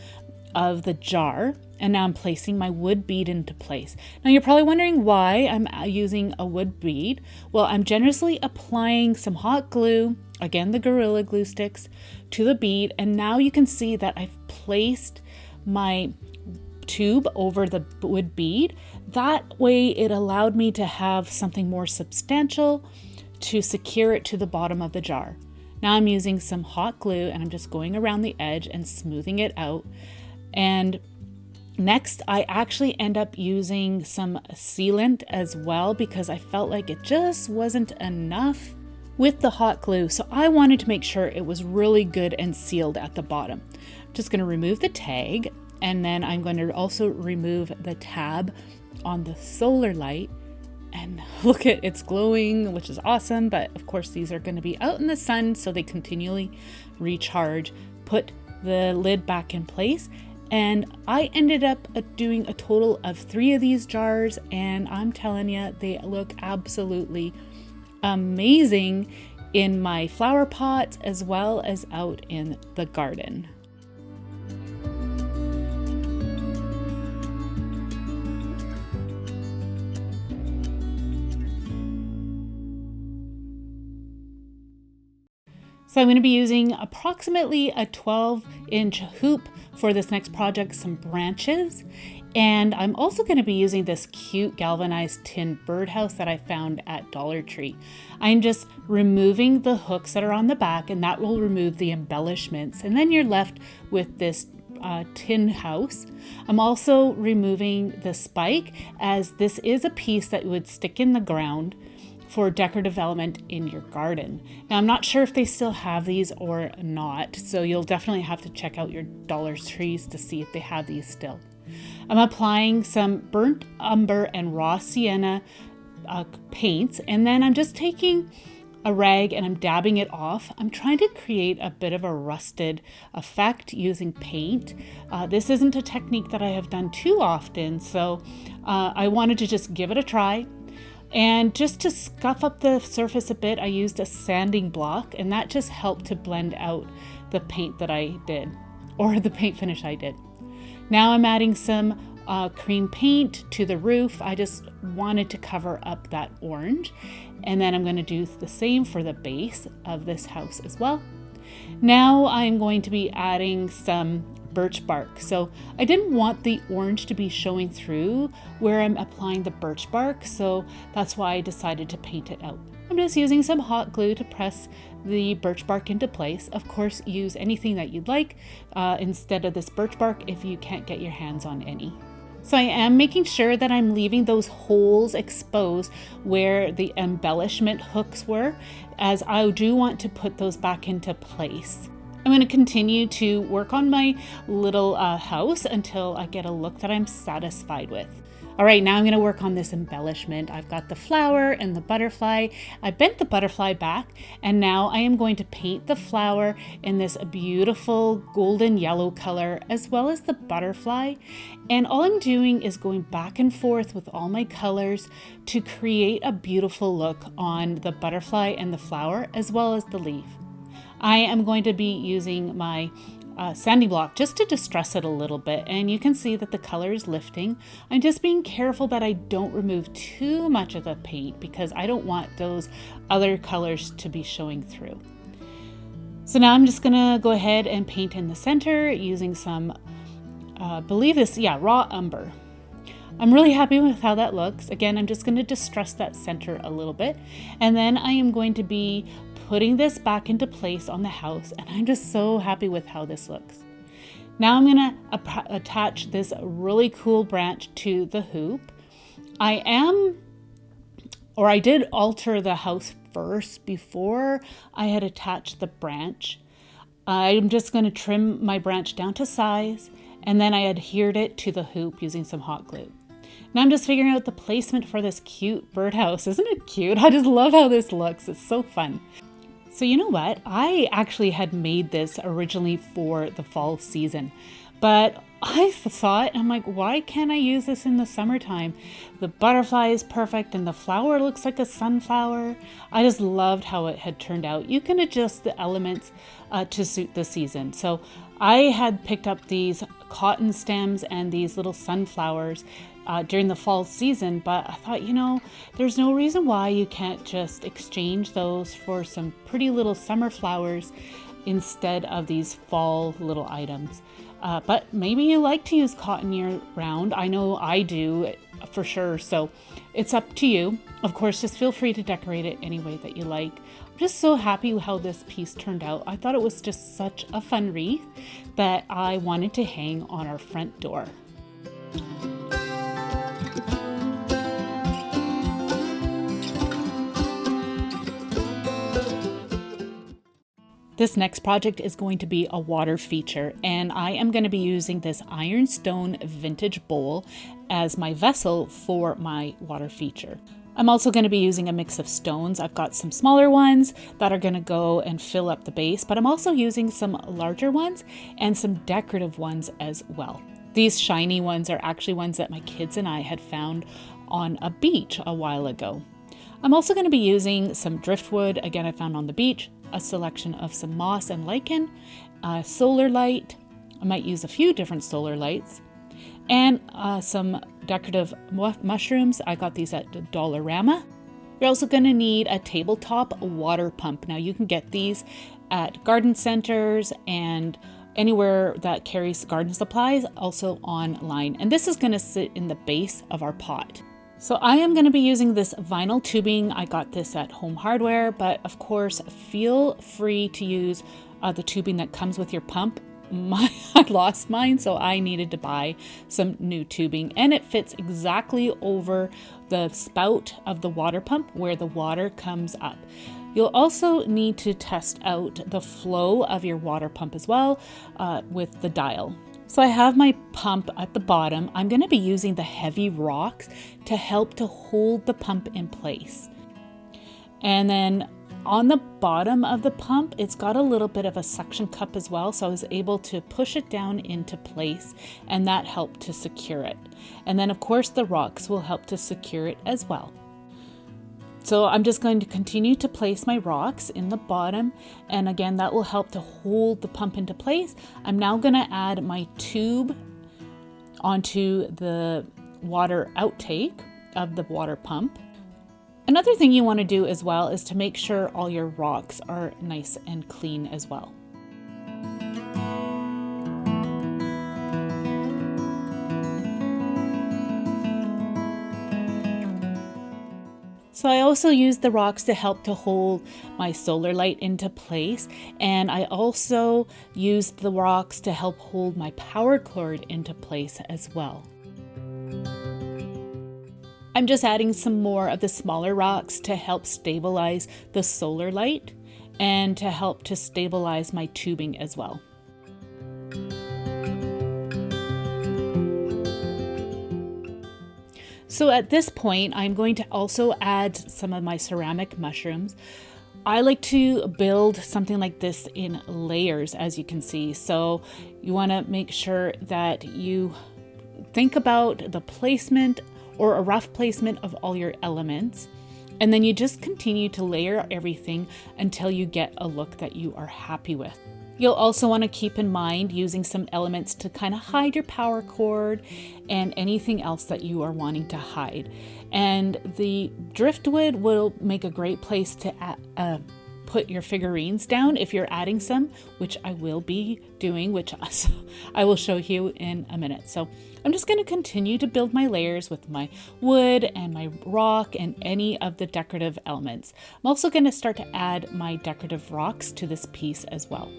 Speaker 1: of the jar, and now I'm placing my wood bead into place. Now you're probably wondering why I'm using a wood bead. Well, I'm generously applying some hot glue, again the Gorilla glue sticks, to the bead, and now you can see that I've placed my tube over the wood bead. That way it allowed me to have something more substantial to secure it to the bottom of the jar. Now I'm using some hot glue, and I'm just going around the edge and smoothing it out. And next, I actually end up using some sealant as well, because I felt like it just wasn't enough with the hot glue. So I wanted to make sure it was really good and sealed at the bottom. I'm just going to remove the tag, and then I'm going to also remove the tab on the solar light. And look at it's glowing, which is awesome. But of course, these are going to be out in the sun, so they continually recharge. Put the lid back in place. And I ended up doing a total of 3 of these jars, and I'm telling you, they look absolutely amazing in my flower pots as well as out in the garden. So I'm going to be using approximately a 12-inch hoop for this next project, some branches, and I'm also going to be using this cute galvanized tin birdhouse that I found at Dollar Tree. I'm just removing the hooks that are on the back, and that will remove the embellishments, and then you're left with this tin house. I'm also removing the spike, as this is a piece that would stick in the ground. for decorative element in your garden. Now, I'm not sure if they still have these or not, so you'll definitely have to check out your Dollar Trees to see if they have these still. I'm applying some burnt umber and raw sienna paints, and then I'm just taking a rag and I'm dabbing it off. I'm trying to create a bit of a rusted effect using paint. This isn't a technique that I have done too often, so I wanted to just give it a try. And just to scuff up the surface a bit, I used a sanding block, and that just helped to blend out the paint that I did, or the paint finish I did. Now I'm adding some cream paint to the roof. I just wanted to cover up that orange. And then I'm going to do the same for the base of this house as well. Now I'm going to be adding some birch bark. So I didn't want the orange to be showing through where I'm applying the birch bark, so that's why I decided to paint it out. I'm just using some hot glue to press the birch bark into place. Of course, use anything that you'd like instead of this birch bark if you can't get your hands on any. So I am making sure that I'm leaving those holes exposed where the embellishment hooks were, as I do want to put those back into place. I'm going to continue to work on my little house until I get a look that I'm satisfied with. All right, now I'm going to work on this embellishment. I've got the flower and the butterfly. I bent the butterfly back, and now I am going to paint the flower in this beautiful golden yellow color, as well as the butterfly. And all I'm doing is going back and forth with all my colors to create a beautiful look on the butterfly and the flower, as well as the leaf. I am going to be using my sanding block just to distress it a little bit, and you can see that the color is lifting. I'm just being careful that I don't remove too much of the paint because I don't want those other colors to be showing through. So now I'm just gonna go ahead and paint in the center using some, raw umber. I'm really happy with how that looks. Again, I'm just going to distress that center a little bit, and then I am going to be putting this back into place on the house, and I'm just so happy with how this looks. Now I'm going to attach this really cool branch to the hoop. I did alter the house first before I had attached the branch. I'm just going to trim my branch down to size, and then I adhered it to the hoop using some hot glue. Now I'm just figuring out the placement for this cute birdhouse. Isn't it cute? I just love how this looks. It's so fun. So you know what? I actually had made this originally for the fall season, but I saw it and I'm like, why can't I use this in the summertime? The butterfly is perfect and the flower looks like a sunflower. I just loved how it had turned out. You can adjust the elements to suit the season. So I had picked up these cotton stems and these little sunflowers during the fall season, but I thought, there's no reason why you can't just exchange those for some pretty little summer flowers instead of these fall little items. But maybe you like to use cotton year round. I know I do for sure, so it's up to you. Of course, just feel free to decorate it any way that you like. I'm just so happy how this piece turned out. I thought it was just such a fun wreath that I wanted to hang on our front door. This next project is going to be a water feature, and I am going to be using this ironstone vintage bowl as my vessel for my water feature. I'm also going to be using a mix of stones. I've got some smaller ones that are going to go and fill up the base, but I'm also using some larger ones and some decorative ones as well. These shiny ones are actually ones that my kids and I had found on a beach a while ago. I'm also going to be using some driftwood, again I found on the beach, a selection of some moss and lichen, a solar light. I might use a few different solar lights, and some decorative mushrooms. I got these at Dollarama. You're also going to need a tabletop water pump. Now you can get these at garden centers and anywhere that carries garden supplies, also online. And this is going to sit in the base of our pot. So I am going to be using this vinyl tubing. I got this at Home Hardware, but of course, feel free to use the tubing that comes with your pump. I lost mine, so I needed to buy some new tubing, and it fits exactly over the spout of the water pump where the water comes up. You'll also need to test out the flow of your water pump as well with the dial. So I have my pump at the bottom. I'm going to be using the heavy rocks to help to hold the pump in place. And then on the bottom of the pump, it's got a little bit of a suction cup as well. So I was able to push it down into place, and that helped to secure it. And then of course the rocks will help to secure it as well. So I'm just going to continue to place my rocks in the bottom, and again that will help to hold the pump into place. I'm now going to add my tube onto the water outtake of the water pump. Another thing you want to do as well is to make sure all your rocks are nice and clean as well. So I also used the rocks to help to hold my solar light into place, and I also used the rocks to help hold my power cord into place as well. I'm just adding some more of the smaller rocks to help stabilize the solar light and to help to stabilize my tubing as well. So at this point, I'm going to also add some of my ceramic mushrooms. I like to build something like this in layers, as you can see. So you want to make sure that you think about the placement or a rough placement of all your elements. And then you just continue to layer everything until you get a look that you are happy with. You'll also want to keep in mind using some elements to kind of hide your power cord and anything else that you are wanting to hide. And the driftwood will make a great place to put your figurines down if you're adding some, which I will be doing, which I will show you in a minute. So I'm just going to continue to build my layers with my wood and my rock and any of the decorative elements. I'm also going to start to add my decorative rocks to this piece as well.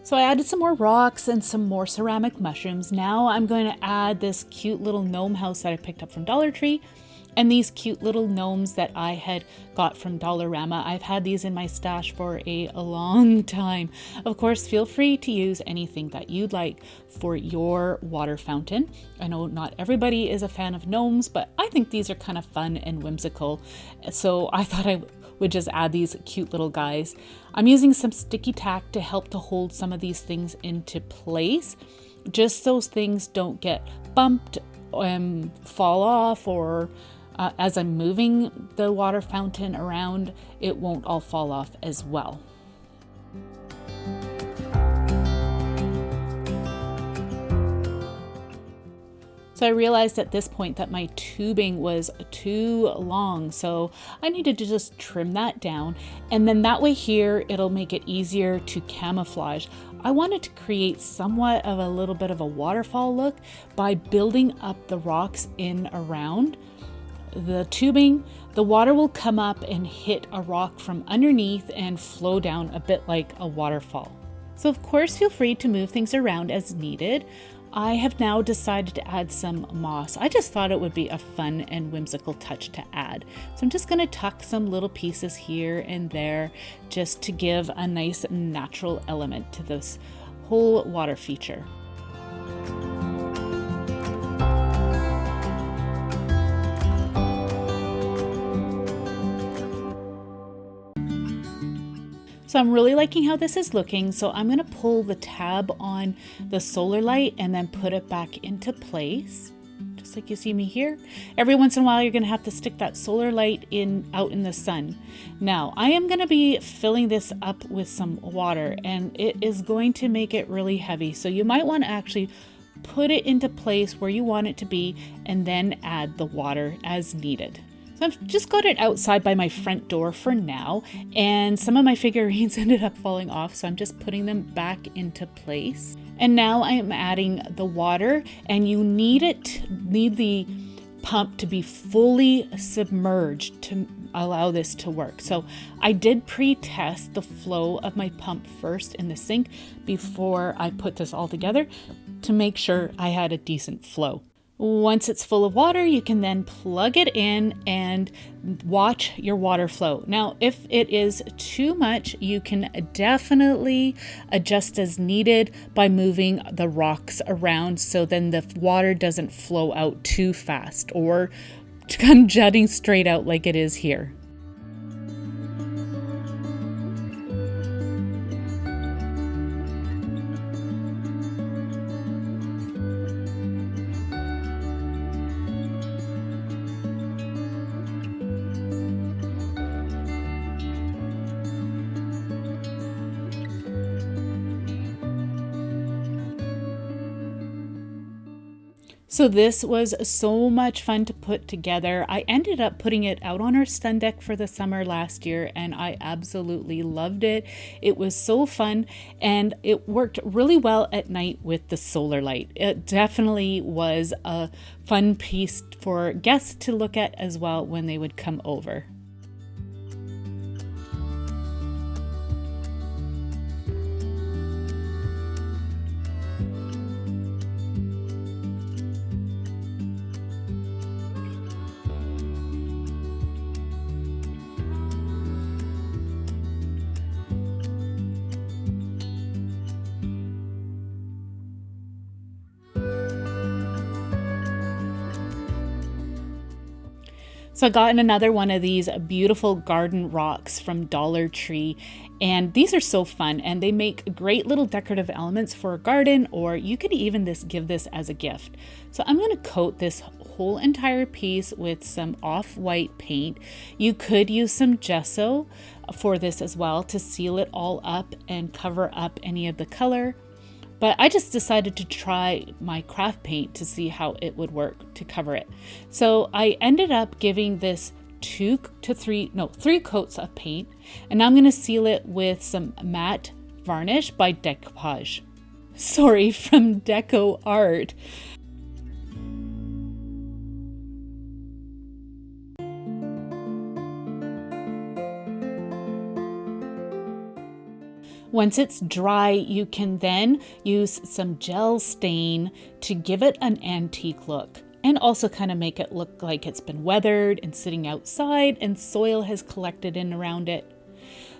Speaker 1: So I added some more rocks and some more ceramic mushrooms. Now I'm going to add this cute little gnome house that I picked up from Dollar Tree and these cute little gnomes that I had got from Dollarama. I've had these in my stash for a long time. Of course, feel free to use anything that you'd like for your water fountain. I know not everybody is a fan of gnomes, but I think these are kind of fun and whimsical. So I thought I would just add these cute little guys. I'm using some sticky tack to help to hold some of these things into place, just so things don't get bumped and fall off, or as I'm moving the water fountain around, it won't all fall off as well. So I realized at this point that my tubing was too long, so I needed to just trim that down, and then that way here it'll make it easier to camouflage. I wanted to create somewhat of a little bit of a waterfall look by building up the rocks in around the tubing. The water will come up and hit a rock from underneath and flow down a bit like a waterfall. So of course feel free to move things around as needed. I have now decided to add some moss. I just thought it would be a fun and whimsical touch to add. So I'm just going to tuck some little pieces here and there just to give a nice natural element to this whole water feature. So I'm really liking how this is looking, so I'm going to pull the tab on the solar light and then put it back into place, just like you see me here. Every once in a while you're going to have to stick that solar light out in the sun. Now I am going to be filling this up with some water, and it is going to make it really heavy, so you might want to actually put it into place where you want it to be and then add the water as needed. So I've just got it outside by my front door for now, and some of my figurines ended up falling off, so I'm just putting them back into place. And now I am adding the water, and you need the pump to be fully submerged to allow this to work. So I did pre-test the flow of my pump first in the sink before I put this all together to make sure I had a decent flow. Once it's full of water, you can then plug it in and watch your water flow. Now, if it is too much, you can definitely adjust as needed by moving the rocks around so then the water doesn't flow out too fast or come jutting straight out like it is here. So this was so much fun to put together. I ended up putting it out on our sun deck for the summer last year, and I absolutely loved it. It was so fun, and it worked really well at night with the solar light. It definitely was a fun piece for guests to look at as well when they would come over. So I got another one of these beautiful garden rocks from Dollar Tree, and these are so fun, and they make great little decorative elements for a garden, or you could even give this as a gift. So I'm going to coat this whole entire piece with some off-white paint. You could use some gesso for this as well to seal it all up and cover up any of the color. But I just decided to try my craft paint to see how it would work to cover it. So I ended up giving this 3 coats of paint, and now I'm going to seal it with some matte varnish by Decoupage. Sorry, from Deco Art. Once it's dry, you can then use some gel stain to give it an antique look and also kind of make it look like it's been weathered and sitting outside and soil has collected in around it.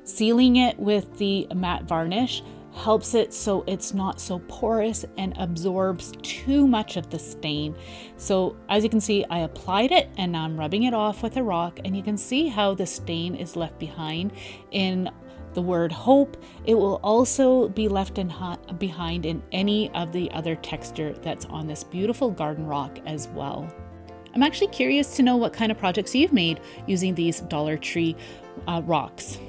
Speaker 1: Sealing it with the matte varnish helps it so it's not so porous and absorbs too much of the stain. So as you can see, I applied it and now I'm rubbing it off with a rock, and you can see how the stain is left behind in the word hope. It will also be left behind in any of the other texture that's on this beautiful garden rock as well. I'm actually curious to know what kind of projects you've made using these Dollar Tree rocks.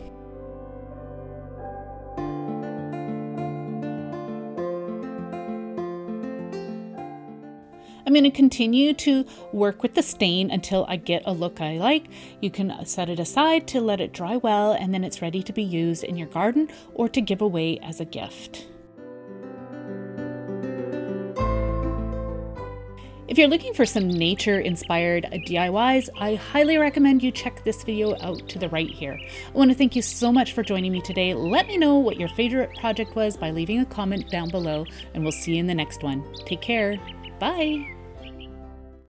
Speaker 1: I'm going to continue to work with the stain until I get a look I like. You can set it aside to let it dry well, and then it's ready to be used in your garden or to give away as a gift. If you're looking for some nature-inspired DIYs, I highly recommend you check this video out to the right here. I want to thank you so much for joining me today. Let me know what your favorite project was by leaving a comment down below, and we'll see you in the next one. Take care. Bye.